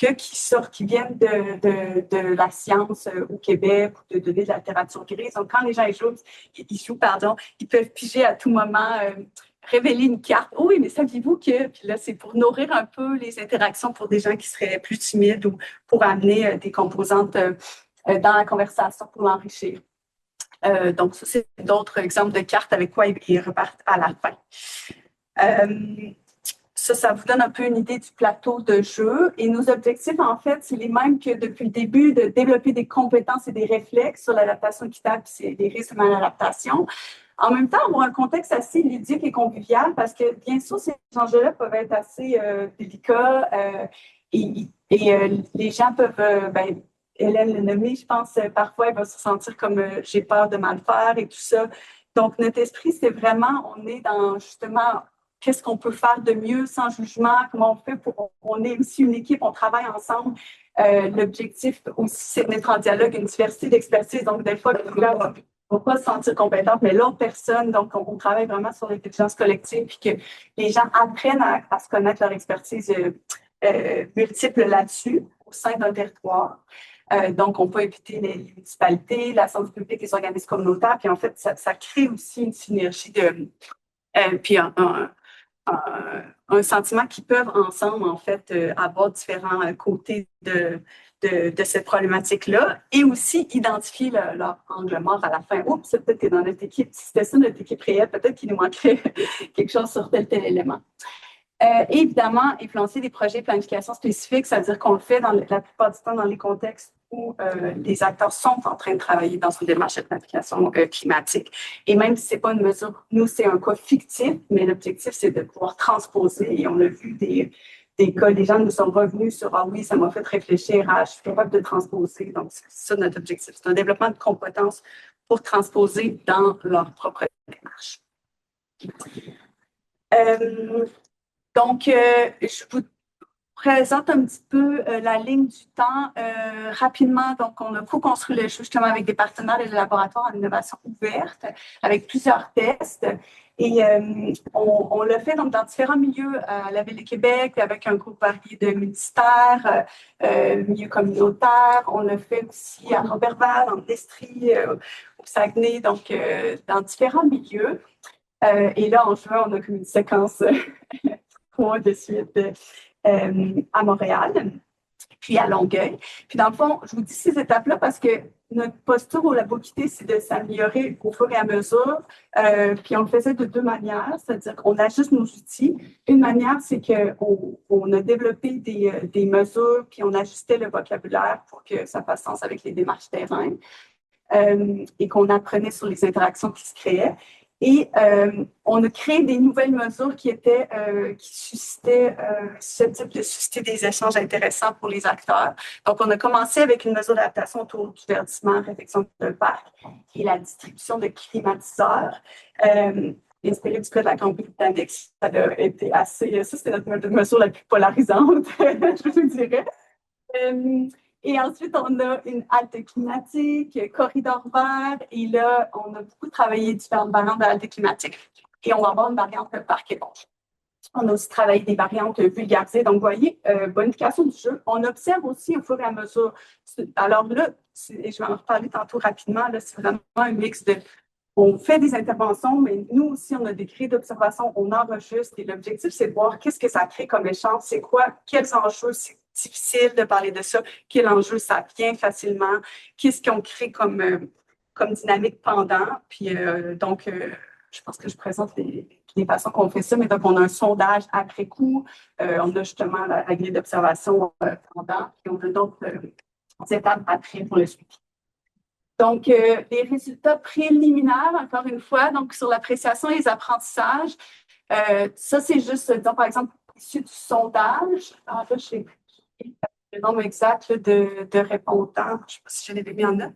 qui viennent de la science au Québec ou de données de la littérature grise. Donc, quand les gens jouent, ils peuvent piger à tout moment, révéler une carte. Oh oui, mais saviez-vous que, puis là, c'est pour nourrir un peu les interactions pour des gens qui seraient plus timides ou pour amener des composantes dans la conversation pour l'enrichir. Donc, ça, c'est d'autres exemples de cartes avec quoi ils repartent à la fin. Ça vous donne un peu une idée du plateau de jeu. Et nos objectifs, en fait, c'est les mêmes que depuis le début, de développer des compétences et des réflexes sur l'adaptation équitable et des risques de maladaptation. En même temps, avoir un contexte assez ludique et convivial parce que, bien sûr, ces enjeux-là peuvent être assez délicats et les gens peuvent, Hélène le nommé, je pense, parfois, elle va se sentir comme j'ai peur de mal faire et tout ça. Donc, notre esprit, c'est vraiment, on est dans justement qu'est-ce qu'on peut faire de mieux sans jugement, comment on fait on est aussi une équipe, on travaille ensemble. L'objectif aussi, c'est de mettre en dialogue une diversité d'expertise. Donc, des fois, le gars ne va pas se sentir compétent, mais l'autre personne, donc on travaille vraiment sur l'intelligence collective, puis que les gens apprennent à se connaître leur expertise multiple là-dessus, au sein d'un territoire. Donc, on peut éviter les municipalités, la santé publique, les organismes communautaires, puis en fait, ça crée aussi une synergie puis un sentiment qu'ils peuvent ensemble, en fait, avoir différents côtés de cette problématique-là et aussi identifier leur angle mort à la fin. Oups, c'est peut-être que dans notre équipe, si c'était ça notre équipe réelle, peut-être qu'il nous manquerait quelque chose sur tel élément. Et évidemment, influencer des projets de planification spécifiques, c'est-à-dire qu'on le fait la plupart du temps dans les contextes où les acteurs sont en train de travailler dans une démarche de planification climatique. Et même si ce n'est pas une mesure, nous, c'est un cas fictif, mais l'objectif, c'est de pouvoir transposer. Et on a vu des cas, les gens nous sont revenus sur « Ah oui, ça m'a fait réfléchir, je suis capable de transposer. » Donc, c'est ça notre objectif. C'est un développement de compétences pour transposer dans leur propre démarche. Donc, je vous présente un petit peu la ligne du temps rapidement. Donc, on a co-construit le jeu justement avec des partenaires et des laboratoires en innovation ouverte, avec plusieurs tests. Et on l'a fait donc, dans différents milieux à la Ville de Québec, avec un groupe varié de ministères, milieux communautaires. On l'a fait aussi à Roberval, en Estrie, au Saguenay, donc dans différents milieux. Et là, en juin, on a comme une séquence 3 de suite à Montréal, puis à Longueuil. Puis dans le fond, je vous dis ces étapes-là parce que notre posture au Laboquité, c'est de s'améliorer au fur et à mesure. Puis on le faisait de 2 manières, c'est-à-dire qu'on ajuste nos outils. Une manière, c'est qu'on a développé des mesures, puis on ajustait le vocabulaire pour que ça fasse sens avec les démarches terrain et qu'on apprenait sur les interactions qui se créaient. Et on a créé des nouvelles mesures qui suscitaient susceptibles de susciter des échanges intéressants pour les acteurs. Donc, on a commencé avec une mesure d'adaptation autour du verdissement, réfection de parc et la distribution de climatiseurs. Inspiré du cas de la Colombie-Britannique, ça a été assez... Ça, c'était notre mesure la plus polarisante, je vous dirais. Et ensuite, on a une halte climatique, corridor vert, et là, on a beaucoup travaillé différentes variantes de halte climatique. Et on va avoir une variante parc éponge. On a aussi travaillé des variantes vulgarisées. Donc, vous voyez, bonification du jeu. On observe aussi au fur et à mesure. Alors là, et je vais en reparler tantôt rapidement, là, c'est vraiment un mix de... On fait des interventions, mais nous aussi, on a des cris d'observation, on enregistre. Et l'objectif, c'est de voir qu'est-ce que ça crée comme échange, c'est quoi, quels enjeux, c'est difficile de parler de ça, quel enjeu ça vient facilement, qu'est-ce qu'on crée comme dynamique pendant. Puis donc, je pense que je présente les façons qu'on fait ça, mais donc on a un sondage après coup, on a justement la grille d'observation pendant, et on a d'autres étapes après pour le suivi. Donc, les résultats préliminaires, encore une fois, donc sur l'appréciation et les apprentissages, ça c'est juste, disons, par exemple, issu du sondage. Alors là, je sais le nombre exact là, de répondants. Je ne sais pas si je l'ai mis en note.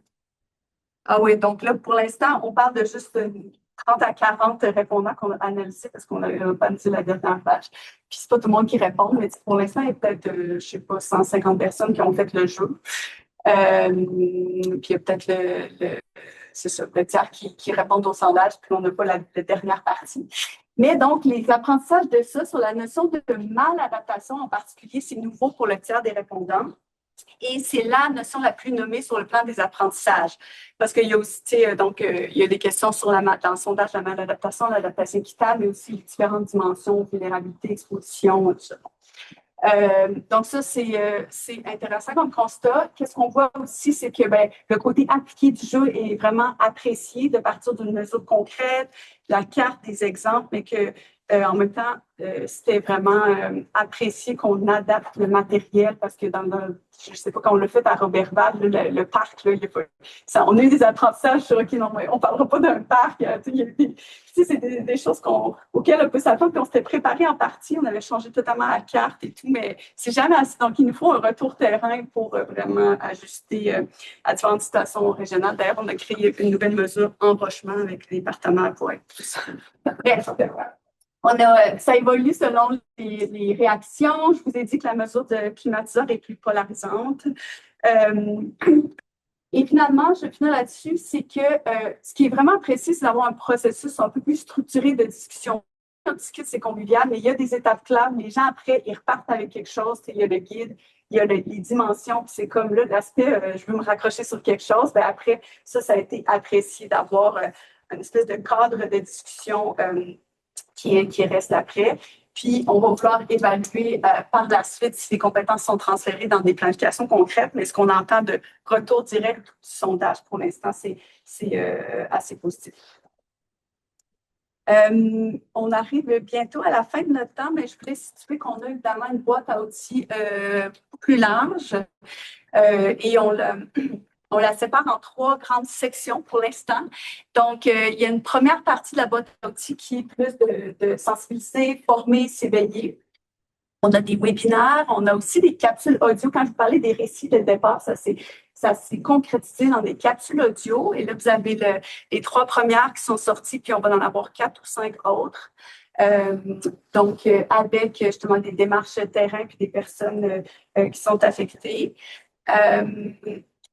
Ah oui, donc là, pour l'instant, on parle de juste 30 à 40 répondants qu'on a analysés parce qu'on n'a pas analysé la dernière page. Puis, c'est pas tout le monde qui répond, mais pour l'instant, il y a peut-être, je ne sais pas, 150 personnes qui ont fait le jeu. Puis, il y a peut-être c'est ça, le tiers qui répondent au sondage, puis on n'a pas la dernière partie. Mais donc, les apprentissages de ça sur la notion de maladaptation en particulier, c'est nouveau pour le tiers des répondants. Et c'est la notion la plus nommée sur le plan des apprentissages. Parce qu'il y a aussi, donc, il y a des questions sur dans le sondage de la maladaptation, l'adaptation équitable, mais aussi les différentes dimensions, vulnérabilité, exposition, tout ça. Donc, ça, c'est intéressant comme constat. Qu'est-ce qu'on voit aussi, c'est que le côté appliqué du jeu est vraiment apprécié de partir d'une mesure concrète, la carte des exemples, mais que en même temps, c'était vraiment apprécié qu'on adapte le matériel parce que je ne sais pas, quand on l'a fait à Roberval, le parc, là, on a eu des apprentissages sur OK, non, on ne parlera pas d'un parc. C'est des choses auxquelles on peut s'attendre, puis on s'était préparé en partie, on avait changé totalement la carte et tout, mais c'est jamais assez. Donc, il nous faut un retour terrain pour vraiment ajuster à différentes situations régionales. D'ailleurs, on a créé une nouvelle mesure enrochement avec les partenaires pour être plus. Bref, ça évolue selon les réactions. Je vous ai dit que la mesure de climatiseur est plus polarisante. Et finalement, je finis là-dessus, c'est que ce qui est vraiment apprécié, c'est d'avoir un processus un peu plus structuré de discussion. On discute, c'est convivial, mais il y a des étapes claves. Les gens, après, ils repartent avec quelque chose. Il y a le guide, il y a les dimensions, puis c'est comme là, l'aspect, je veux me raccrocher sur quelque chose. Bien, après, ça a été apprécié d'avoir une espèce de cadre de discussion qui reste après. Puis, on va vouloir évaluer par la suite si les compétences sont transférées dans des planifications concrètes, mais ce qu'on entend de retour direct du sondage, pour l'instant, c'est assez positif. On arrive bientôt à la fin de notre temps, mais je voulais situer qu'on a évidemment une boîte à outils beaucoup plus large et on la sépare en 3 grandes sections pour l'instant. Donc, il y a une première partie de la boîte à outils qui est plus de sensibiliser, former, s'éveiller. On a des webinaires, on a aussi des capsules audio. Quand je vous parlais des récits de départ, ça s'est concrétisé dans des capsules audio. Et là, vous avez les 3 premières qui sont sorties, puis on va en avoir 4 ou 5 autres. Donc, avec justement des démarches terrain puis des personnes qui sont affectées.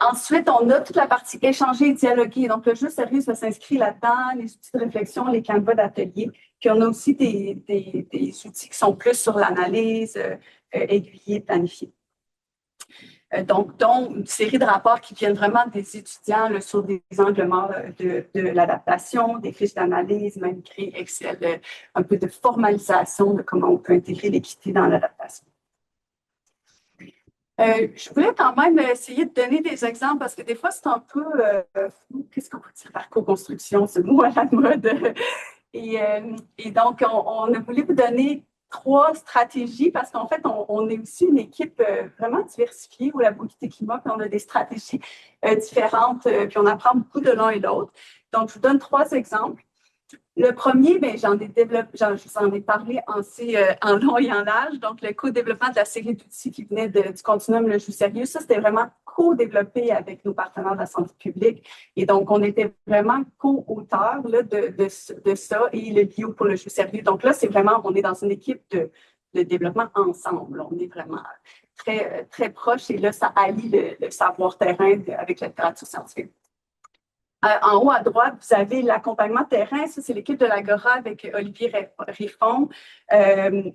Ensuite, on a toute la partie échanger et dialoguer. Donc, le jeu sérieux, ça s'inscrit là-dedans, les outils de réflexion, les canevas d'atelier. Puis, on a aussi des outils qui sont plus sur l'analyse, aiguillés, planifiés. Donc, dont une série de rapports qui viennent vraiment des étudiants là, sur des angles morts de l'adaptation, des fiches d'analyse, même créer Excel, un peu de formalisation de comment on peut intégrer l'équité dans l'adaptation. Je voulais quand même essayer de donner des exemples parce que des fois, c'est un peu qu'est-ce qu'on peut dire par co-construction, ce mot à la mode. Et donc, on a voulu vous donner 3 stratégies parce qu'en fait, on est aussi une équipe vraiment diversifiée au Labo Équité Climat, puis on a des stratégies différentes, puis on apprend beaucoup de l'un et l'autre. Donc, je vous donne 3 exemples. Le premier, j'en ai parlé en long et en large. Donc, le co-développement de la série d'outils qui venait du continuum Le Jeu Sérieux, ça, c'était vraiment co-développé avec nos partenaires de la santé publique. Et donc, on était vraiment co-auteurs de ça et le bio pour Le Jeu Sérieux. Donc là, c'est vraiment, on est dans une équipe de développement ensemble. On est vraiment très, très proches et là, ça allie le savoir-terrain avec la littérature scientifique. En haut à droite, vous avez l'accompagnement terrain. Ça, c'est l'équipe de l'Agora avec Olivier Riffon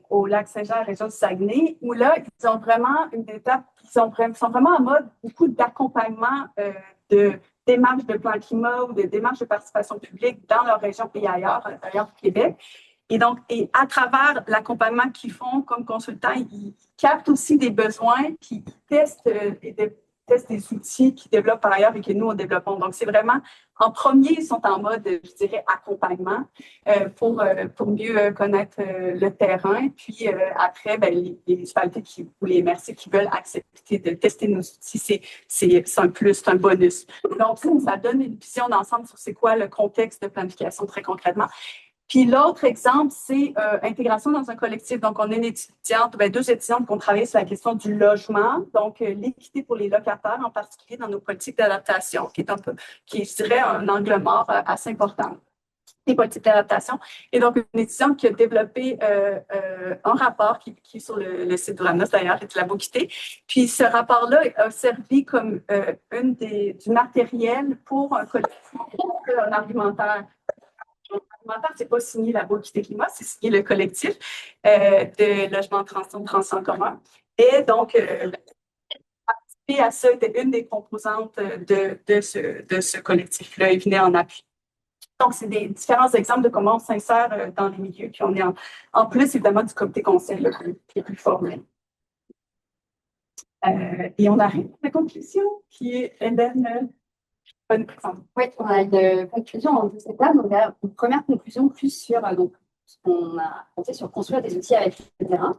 au lac Saint-Jean, région du Saguenay, où là, ils ont vraiment une étape, ils sont vraiment en mode beaucoup d'accompagnement de démarches de plan climat ou de démarches de participation publique dans leur région et ailleurs, à l'intérieur du Québec. Et donc, à travers l'accompagnement qu'ils font comme consultants, ils captent aussi des besoins, puis ils testent testent des outils qu'ils développent par ailleurs et que nous, on développons. Donc, c'est vraiment, en premier, ils sont en mode, je dirais, accompagnement pour mieux connaître le terrain. Puis après, ben, les municipalités ou les MRC qui veulent accepter de tester nos outils, c'est un plus, c'est un bonus. Donc, ça donne une vision d'ensemble sur c'est quoi le contexte de planification très concrètement. Puis l'autre exemple, c'est intégration dans un collectif. Donc, on a une étudiante, deux étudiantes qui ont travaillé sur la question du logement, donc l'équité pour les locataires, en particulier dans nos politiques d'adaptation, qui est je dirais, un angle mort assez important, les politiques d'adaptation. Et donc, une étudiante qui a développé un rapport qui est sur le site d'Uranos, d'ailleurs, et de la Beauquité. Puis ce rapport-là a servi comme du matériel pour un collectif, un argumentaire. C'est pas signé la Beauquité Climat, c'est signé le collectif de logement transition commun. Et donc, participer à ça était une des composantes de ce collectif-là. Il venait en appui. Donc, c'est des différents exemples de comment on s'insère dans les milieux. Puis on est en plus, évidemment, du comité conseil qui est plus formel. Et on arrive à la conclusion, qui est Hélène. Oui, on a une conclusion en deux étapes. Donc, une première conclusion plus sur donc, ce qu'on a compté sur construire des outils avec le terrain,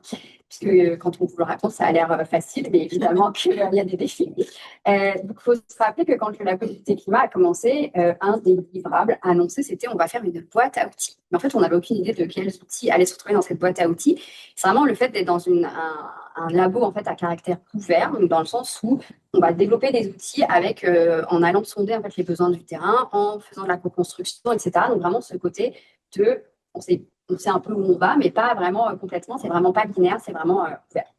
puisque quand on vous le raconte, ça a l'air facile, mais évidemment qu'il y a des défis. Donc, il faut se rappeler que quand la Beauquité Climat a commencé, un des livrables annoncé, c'était on va faire une boîte à outils. Mais en fait, on n'avait aucune idée de quels outils allaient se retrouver dans cette boîte à outils. C'est vraiment le fait d'être dans un labo en fait, à caractère ouvert, donc dans le sens où on va développer des outils en allant sonder en fait, les besoins du terrain, en faisant de la co-construction, etc. Donc vraiment ce côté de, on sait un peu où on va, mais pas vraiment complètement, c'est vraiment pas binaire, c'est vraiment ouvert.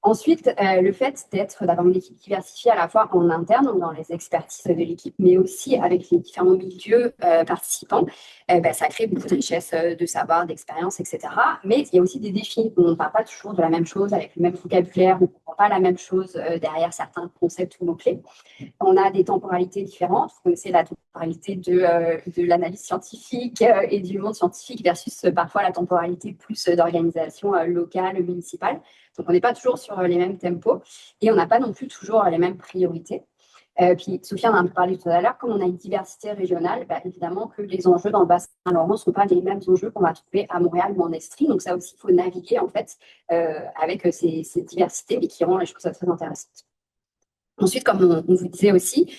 Ensuite, le fait d'avoir une équipe diversifiée à la fois en interne, donc dans les expertises de l'équipe, mais aussi avec les différents milieux participants, ça crée beaucoup de richesses de savoir, d'expérience, etc. Mais il y a aussi des défis. On ne parle pas toujours de la même chose avec le même vocabulaire, on ne comprend pas la même chose derrière certains concepts ou mots-clés. On a des temporalités différentes. Vous connaissez la temporalité de l'analyse scientifique et du monde scientifique versus parfois la temporalité plus d'organisation locale, municipale. Donc, on n'est pas toujours sur les mêmes tempos et on n'a pas non plus toujours les mêmes priorités. Puis, Sophia en a un peu parlé tout à l'heure, comme on a une diversité régionale, évidemment que les enjeux dans le bassin Saint-Laurent ne sont pas les mêmes enjeux qu'on va trouver à Montréal ou en Estrie. Donc, ça aussi, il faut naviguer en fait avec ces diversités et qui rend les choses très intéressantes. Ensuite, comme on vous disait aussi,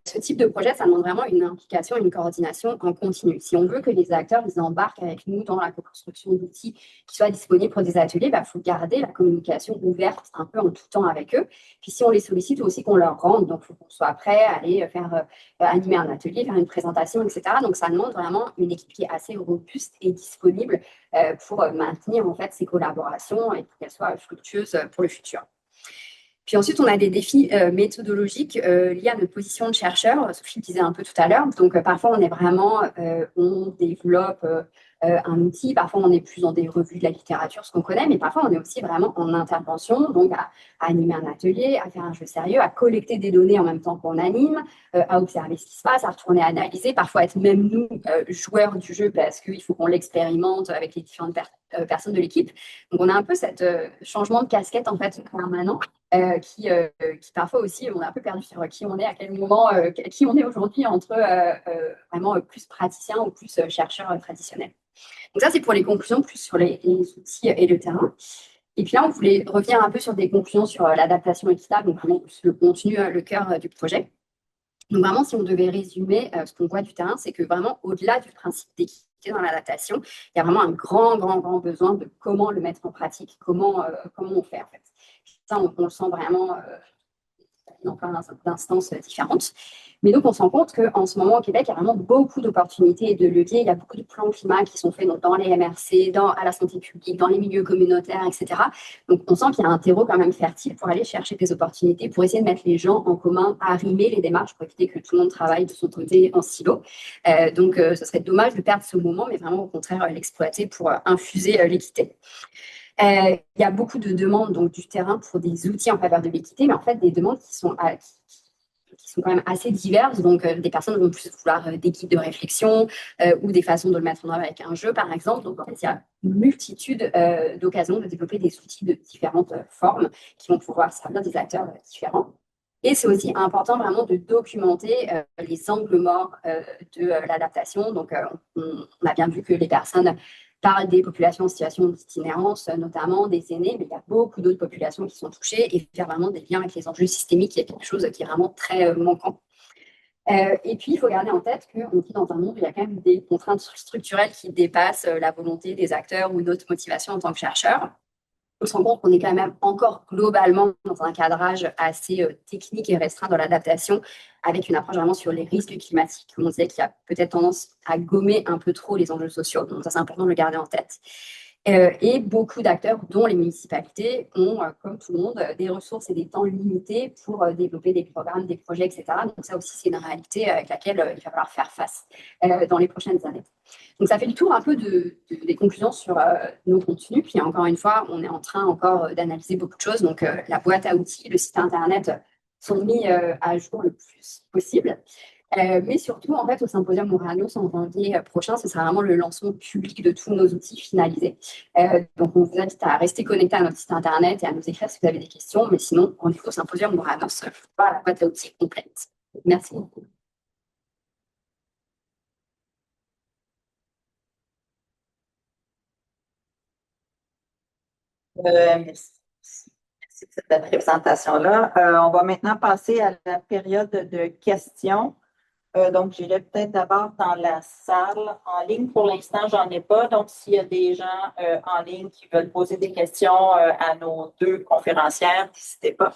ce type de projet, ça demande vraiment une implication, une coordination en continu. Si on veut que les acteurs ils embarquent avec nous dans la construction d'outils qui soient disponibles pour des ateliers, il faut garder la communication ouverte un peu en tout temps avec eux. Puis si on les sollicite aussi qu'on leur rende, donc il faut qu'on soit prêt à aller faire animer un atelier, faire une présentation, etc. Donc ça demande vraiment une équipe qui est assez robuste et disponible pour maintenir en fait ces collaborations et pour qu'elles soient fructueuses pour le futur. Puis ensuite, on a des défis méthodologiques liés à notre position de chercheur. Sophie le disait un peu tout à l'heure. Donc, parfois, on développe un outil. Parfois, on est plus dans des revues de la littérature, ce qu'on connaît. Mais parfois, on est aussi vraiment en intervention, donc à animer un atelier, à faire un jeu sérieux, à collecter des données en même temps qu'on anime, à observer ce qui se passe, à retourner analyser. Parfois, être même nous, joueurs du jeu, parce qu'il faut qu'on l'expérimente avec les différentes personnes de l'équipe. Donc, on a un peu ce changement de casquette, en fait, permanent. Qui parfois aussi, on est un peu perdu sur qui on est, à quel moment, qui on est aujourd'hui entre vraiment plus praticien ou plus chercheur traditionnel. Donc ça, c'est pour les conclusions, plus sur les outils et le terrain. Et puis là, on voulait revenir un peu sur des conclusions sur l'adaptation équitable, donc vraiment le contenu, le cœur du projet. Donc vraiment, si on devait résumer ce qu'on voit du terrain, c'est que vraiment, au-delà du principe d'équité dans l'adaptation, il y a vraiment un grand besoin de comment le mettre en pratique, comment on fait en fait. Ça, on le sent vraiment dans plein d'instances différentes. Mais donc, on se rend compte qu'en ce moment, au Québec, il y a vraiment beaucoup d'opportunités et de leviers. Il y a beaucoup de plans climat qui sont faits donc, dans les MRC, à la santé publique, dans les milieux communautaires, etc. Donc, on sent qu'il y a un terreau quand même fertile pour aller chercher des opportunités, pour essayer de mettre les gens en commun, à arrimer les démarches pour éviter que tout le monde travaille de son côté en silo. Donc, ce serait dommage de perdre ce moment, mais vraiment, au contraire, l'exploiter pour infuser l'équité. Il y a beaucoup de demandes donc, du terrain pour des outils en faveur de l'équité, mais en fait, des demandes qui sont quand même assez diverses. Donc, des personnes vont plus vouloir des guides de réflexion ou des façons de le mettre en œuvre avec un jeu, par exemple. Donc, en fait, il y a une multitude d'occasions de développer des outils de différentes formes qui vont pouvoir servir des acteurs différents. Et c'est aussi important vraiment de documenter les angles morts de l'adaptation. Donc, on a bien vu que les personnes parlent des populations en situation d'itinérance, notamment des aînés, mais il y a beaucoup d'autres populations qui sont touchées et faire vraiment des liens avec les enjeux systémiques, il y a quelque chose qui est vraiment très manquant. Et puis, il faut garder en tête qu'on vit dans un monde où il y a quand même des contraintes structurelles qui dépassent la volonté des acteurs ou notre motivation en tant que chercheurs. On se rend compte qu'on est quand même encore globalement dans un cadrage assez technique et restreint dans l'adaptation, avec une approche vraiment sur les risques climatiques. On disait qu'il y a peut-être tendance à gommer un peu trop les enjeux sociaux, donc ça c'est important de le garder en tête. Et beaucoup d'acteurs, dont les municipalités, ont, comme tout le monde, des ressources et des temps limités pour développer des programmes, des projets, etc. Donc ça aussi, c'est une réalité avec laquelle il va falloir faire face dans les prochaines années. Donc ça fait le tour un peu des conclusions sur nos contenus. Puis encore une fois, on est en train encore d'analyser beaucoup de choses. Donc la boîte à outils, le site internet sont mis à jour le plus possible. Mais surtout, en fait, au Symposium Ouranos en janvier prochain, ce sera vraiment le lancement public de tous nos outils finalisés. Donc, on vous invite à rester connecté à notre site internet et à nous écrire si vous avez des questions. Mais sinon, rendez-vous au Symposium Ouranos pour la boîte à outils complète. Merci beaucoup. Merci. Merci de cette présentation-là. On va maintenant passer à la période de questions. Donc, j'irai peut-être d'abord dans la salle. En ligne, pour l'instant, j'en ai pas. Donc, s'il y a des gens en ligne qui veulent poser des questions à nos deux conférencières, n'hésitez pas.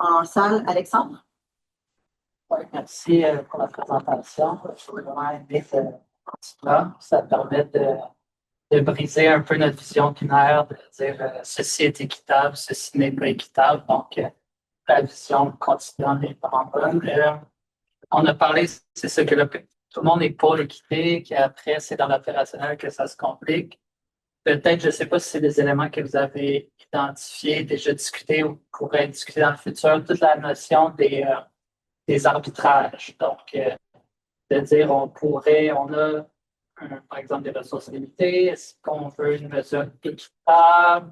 En salle, Alexandre? Oui, merci pour la présentation. Je suis vraiment aimé là. Ça permet de briser un peu notre vision binaire, de dire ceci est équitable, ceci n'est pas équitable. Donc, la vision continue en étant bonne. On a parlé, c'est ça que tout le monde est pour l'équité, qu'après, c'est dans l'opérationnel que ça se complique. Peut-être, je ne sais pas si c'est des éléments que vous avez identifiés, déjà discutés ou pourraient discuter dans le futur, toute la notion des arbitrages. Donc, de dire on a par exemple des ressources limitées, est-ce qu'on veut une mesure équitable,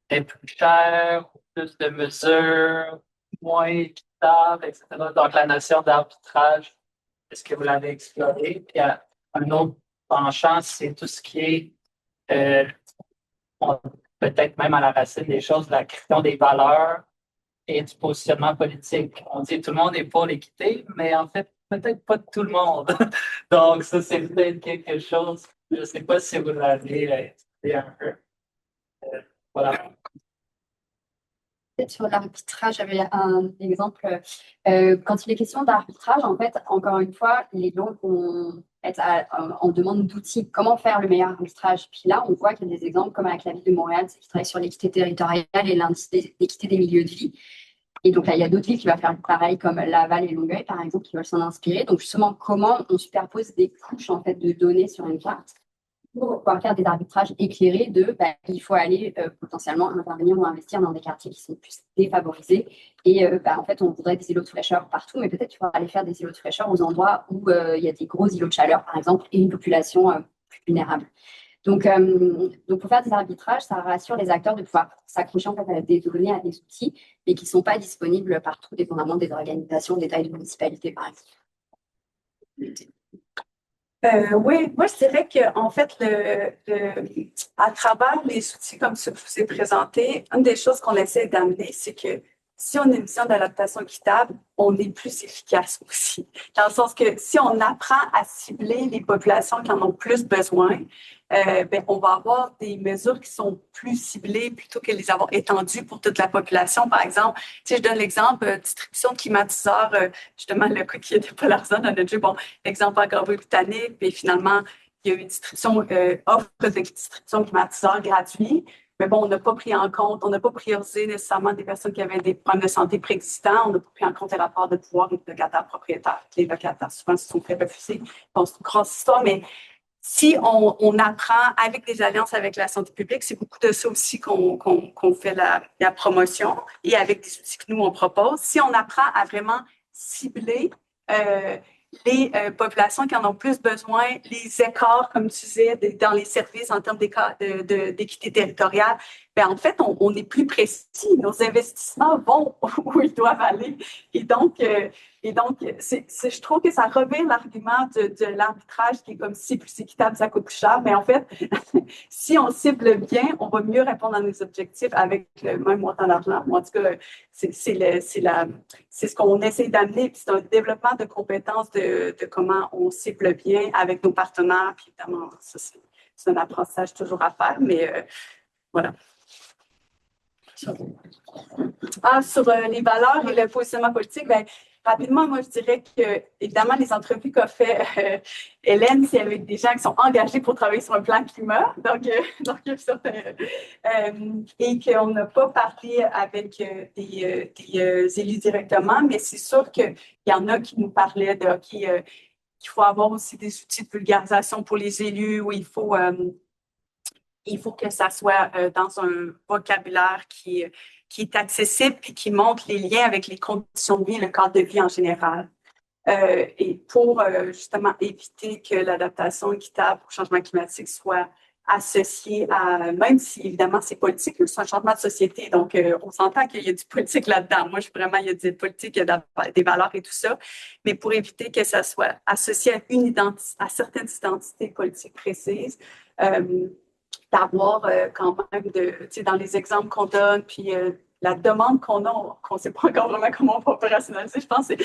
est plus chère, ou plus de mesures moins équitables, etc. Donc, la notion d'arbitrage, est-ce que vous l'avez exploré? Puis, un autre penchant, c'est tout ce qui est peut-être même à la racine des choses, la question des valeurs et du positionnement politique. On dit tout le monde est pour l'équité, mais en fait, peut-être pas tout le monde. Donc, ça, c'est peut-être quelque chose, je ne sais pas si vous l'avez étudié un peu. Voilà. Sur l'arbitrage, j'avais un exemple. Quand il est question d'arbitrage, en fait, encore une fois, les gens vont être en demande d'outils. Comment faire le meilleur arbitrage? Puis là, on voit qu'il y a des exemples comme avec la ville de Montréal, qui travaille sur l'équité territoriale et l'indice d'équité des milieux de vie. Et donc là, il y a d'autres villes qui vont faire pareil, comme Laval et Longueuil, par exemple, qui veulent s'en inspirer. Donc justement, comment on superpose des couches en fait, de données sur une carte pour pouvoir faire des arbitrages éclairés il faut aller potentiellement intervenir ou investir dans des quartiers qui sont plus défavorisés. Et en fait, on voudrait des îlots de fraîcheur partout, mais peut-être qu'il faut aller faire des îlots de fraîcheur aux endroits où il y a des gros îlots de chaleur, par exemple, et une population plus vulnérable. Donc, pour faire des arbitrages, ça rassure les acteurs de pouvoir s'accrocher en fait, à des données, à des outils, mais qui ne sont pas disponibles partout, dépendamment des organisations, des tailles de municipalités, par exemple. Oui, moi je dirais qu'en fait, à travers les outils comme ce que je vous ai présenté, une des choses qu'on essaie d'amener, c'est que si on a une vision d'adaptation équitable, on est plus efficace aussi. Dans le sens que si on apprend à cibler les populations qui en ont plus besoin, on va avoir des mesures qui sont plus ciblées plutôt que les avoir étendues pour toute la population. Par exemple, si je donne l'exemple, distribution de climatiseurs, justement, le cas qui était pas l'argent, on a dit, bon, l'exemple en Colombie-Britannique, puis finalement, il y a eu une distribution, offre de distribution de climatiseurs gratuits. Mais bon, on n'a pas pris en compte, on n'a pas priorisé nécessairement des personnes qui avaient des problèmes de santé préexistants. On n'a pas pris en compte les rapports de pouvoir avec les locataires propriétaires. Les locataires, souvent, se sont fait refuser. Bon, c'est une grosse histoire, mais si on apprend avec des alliances avec la santé publique, c'est beaucoup de ça aussi qu'on fait la promotion et avec des outils que nous, on propose. Si on apprend à vraiment cibler les populations qui en ont plus besoin, les écarts, comme tu disais, dans les services en termes d'équité territoriale, ben, en fait, on est plus précis. Nos investissements vont où ils doivent aller. Et donc, je trouve que ça revient l'argument de l'arbitrage qui est comme si c'est plus équitable, ça coûte plus cher. Mais en fait, si on cible bien, on va mieux répondre à nos objectifs avec le même montant d'argent. En tout cas, c'est ce qu'on essaie d'amener. Puis c'est un développement de compétences de comment on cible bien avec nos partenaires. Puis évidemment, ça, c'est un apprentissage toujours à faire, mais voilà. Sur les valeurs et le positionnement politique, ben, rapidement, moi, je dirais que, évidemment, les entrevues qu'a fait Hélène, c'est avec des gens qui sont engagés pour travailler sur un plan climat. Donc et qu'on n'a pas parlé avec des élus directement, mais c'est sûr qu'il y en a qui nous parlaient qu'il faut avoir aussi des outils de vulgarisation pour les élus où il faut que ça soit dans un vocabulaire qui est accessible et qui montre les liens avec les conditions de vie et le cadre de vie en général. Et pour justement éviter que l'adaptation équitable au changement climatique soit associée à, même si évidemment c'est politique, c'est un changement de société, donc on s'entend qu'il y a du politique là-dedans. Moi, vraiment, il y a du politique, il y a des valeurs et tout ça, mais pour éviter que ça soit associé à certaines identités politiques précises, d'avoir quand même, dans les exemples qu'on donne, puis la demande qu'on a, qu'on ne sait pas encore vraiment comment on va opérationnaliser, je pense, c'est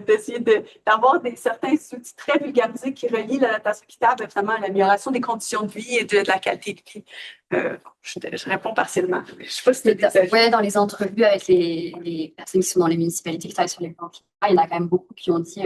d'essayer d'avoir certains outils très vulgarisés qui relient l'adaptation équitable évidemment à l'amélioration des conditions de vie et de la qualité de vie. Je réponds partiellement. Je ne sais pas si oui, dans les entrevues avec les personnes qui sont dans les municipalités qui travaillent sur les plans climat, il y en a quand même beaucoup qui ont dit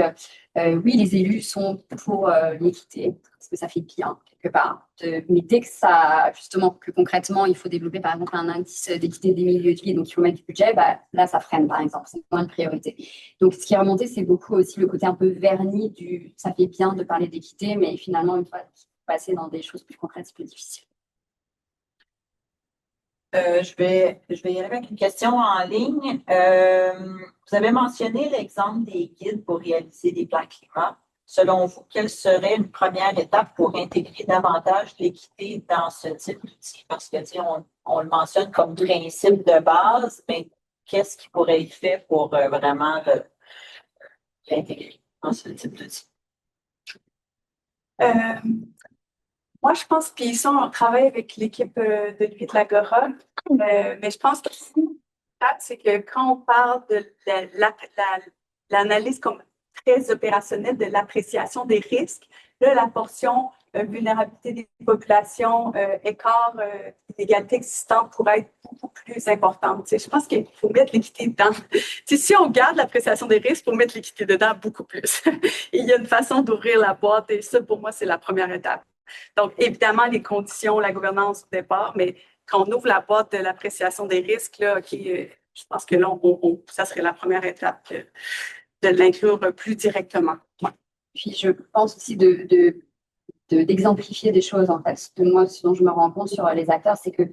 oui, les élus sont pour l'équité, parce que ça fait bien quelque part. Mais dès que ça, justement, que concrètement, il faut développer par exemple un indice d'équité des milieux de vie, donc il faut mettre du budget, bah, là, ça freine par exemple, c'est moins une priorité. Donc ce qui est remonté, c'est beaucoup aussi le côté un peu verni du ça fait bien de parler d'équité, mais finalement, une fois qu'il faut passer dans des choses plus concrètes, c'est plus difficile. Je vais y aller avec une question en ligne. Vous avez mentionné l'exemple des guides pour réaliser des plans climat. Selon vous, quelle serait une première étape pour intégrer davantage l'équité dans ce type d'outil? Parce que on le mentionne comme principe de base, mais qu'est-ce qui pourrait être fait pour vraiment l'intégrer dans ce type d'outil? Moi, je pense, puis ça, on travaille avec l'équipe de l'UI de l'Agora, mais je pense que c'est que quand on parle de l'analyse comme très opérationnelle de l'appréciation des risques, là, la portion vulnérabilité des populations, écart d'inégalité existante pourrait être beaucoup plus importante. Je pense qu'il faut mettre l'équité dedans. Si on garde l'appréciation des risques, il faut mettre l'équité dedans beaucoup plus. Il y a une façon d'ouvrir la boîte et ça, pour moi, c'est la première étape. Donc, évidemment, les conditions, la gouvernance au départ, mais quand on ouvre la boîte de l'appréciation des risques, là, je pense que là, ça serait la première étape de l'inclure plus directement. Ouais. Puis, je pense aussi d'exemplifier des choses, en fait. De moi, ce dont je me rends compte sur les acteurs, c'est que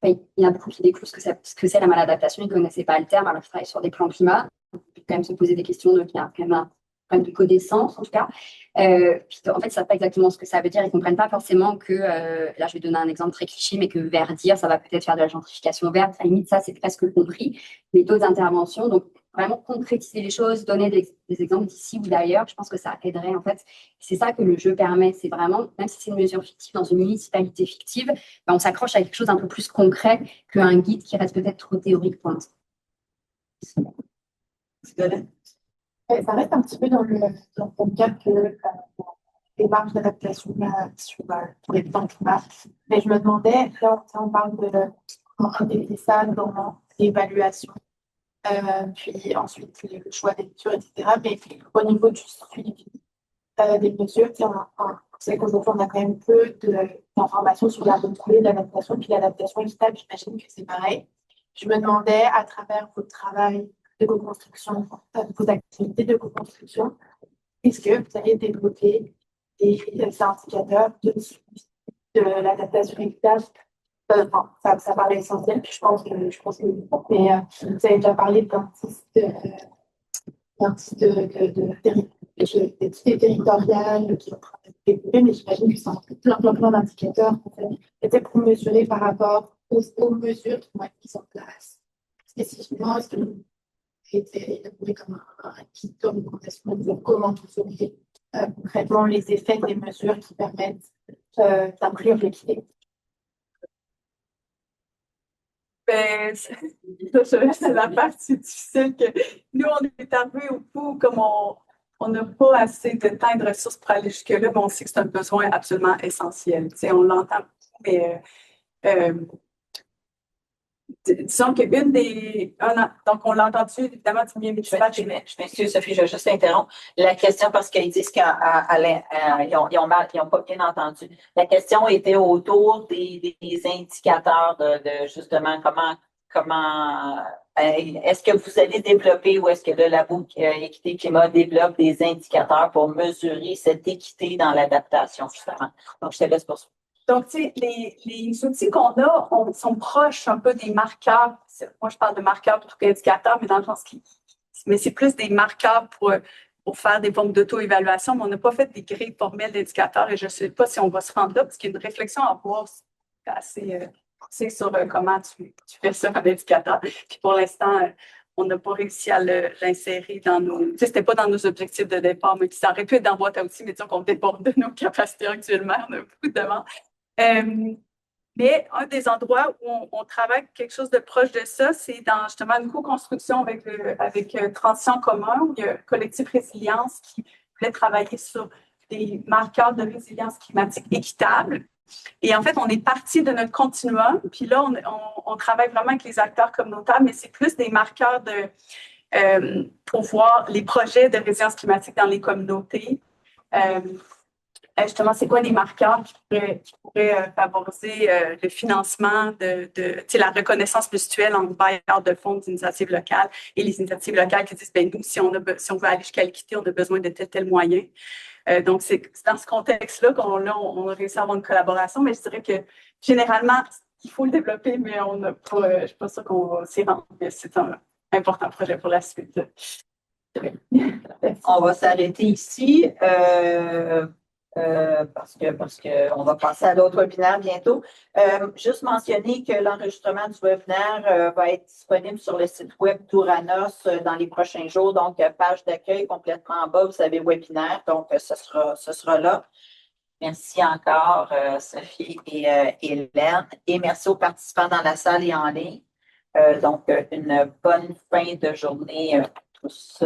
il y en a beaucoup qui découvrent ce que c'est la maladaptation, ils ne connaissaient pas le terme, alors qu'ils travaillent sur des plans climat. Il faut quand même se poser des questions, donc il y a quand même un problème de connaissance, en tout cas. Puis, en fait, ils ne savent pas exactement ce que ça veut dire. Ils ne comprennent pas forcément que, là, je vais donner un exemple très cliché, mais que verdir, ça va peut-être faire de la gentrification verte. À la limite, ça, c'est presque compris. Mais d'autres interventions, donc vraiment concrétiser les choses, donner des exemples d'ici ou d'ailleurs, je pense que ça aiderait, en fait. C'est ça que le jeu permet. C'est vraiment, même si c'est une mesure fictive dans une municipalité fictive, ben, on s'accroche à quelque chose d'un peu plus concret qu'un guide qui reste peut-être trop théorique pour l'instant. Ça reste un petit peu dans le cadre que la démarche d'adaptation pour les plans climat. Mais je me demandais, là, on parle de comment intégrer ça dans l'évaluation, puis ensuite le choix des mesures, etc. Mais au niveau du suivi des mesures, c'est qu'aujourd'hui, on a quand même peu d'informations sur la bonne de l'adaptation, puis l'adaptation équitable, j'imagine que c'est pareil. Je me demandais, à travers votre travail de co-construction, vos activités de co-construction, est-ce que vous avez développé des indicateurs de l'adaptation équitable? Ça paraît essentiel, puis je pense que mais vous avez déjà parlé d'un type d'équité territoriale qui est développé, mais j'imagine que c'est plein d'indicateurs pour mesurer par rapport aux mesures qui vont être mises en place. Spécifiquement, est-ce que vous avez été élaboré comme un kit de recommandation de comment vous auriez concrètement les effets des mesures qui permettent d'inclure l'équité? Ben, c'est la partie difficile que nous, on est arrivé au bout, comme on n'a pas assez de temps et de ressources pour aller jusque-là, mais on sait que c'est un besoin absolument essentiel. Tu sais, on l'entend, mais disons qu'une des. Donc, on l'a entendu, évidemment, du milieu municipal. Je m'excuse, Sophie, je vais juste interrompre. La question, parce qu'ils disent qu'ils n'ont pas bien entendu. La question était autour des indicateurs de justement est-ce que vous allez développer ou est-ce que le labo Équité Climat développe des indicateurs pour mesurer cette équité dans l'adaptation, justement. Donc, je te laisse poursuivre. Donc, tu sais, les outils qu'on a sont proches un peu des marqueurs. Moi, je parle de marqueurs plutôt qu'indicateurs, mais dans le sens mais c'est plus des marqueurs pour faire des formes d'auto-évaluation, mais on n'a pas fait des grilles formelles d'indicateurs et je ne sais pas si on va se rendre là, parce qu'il y a une réflexion à avoir assez sur comment tu fais ça, un indicateur. Puis pour l'instant, on n'a pas réussi à l'insérer dans nos. Tu sais, c'était pas dans nos objectifs de départ, mais ça aurait pu être dans boîte à outils, mais disons qu'on déborde de nos capacités actuellement, on a beaucoup de demandes. Mais un des endroits où on travaille quelque chose de proche de ça, c'est dans justement une co-construction avec Transition en commun, où il y a Collectif Résilience qui voulait travailler sur des marqueurs de résilience climatique équitable. Et en fait, on est parti de notre continuum, puis là, on travaille vraiment avec les acteurs communautaires, mais c'est plus des marqueurs pour voir les projets de résilience climatique dans les communautés. Justement, c'est quoi les marqueurs qui pourraient favoriser le financement la reconnaissance mutuelle entre bailleurs de fonds d'initiatives locales et les initiatives locales qui disent, ben nous, si on veut aller jusqu'à l'équité, on a besoin de tel moyen. Donc, c'est dans ce contexte-là qu'on a réussi à avoir une collaboration, mais je dirais que généralement, il faut le développer, mais je ne suis pas sûre qu'on s'y rend. Mais c'est un important projet pour la suite. On va s'arrêter ici. Parce que on va passer à l'autre webinaire bientôt. Juste mentionner que l'enregistrement du webinaire va être disponible sur le site web d'Ouranos dans les prochains jours. Donc, page d'accueil complètement en bas, vous avez webinaire. Donc, ce sera là. Merci encore, Sophie et Hélène. Et merci aux participants dans la salle et en ligne. Donc, une bonne fin de journée à tous.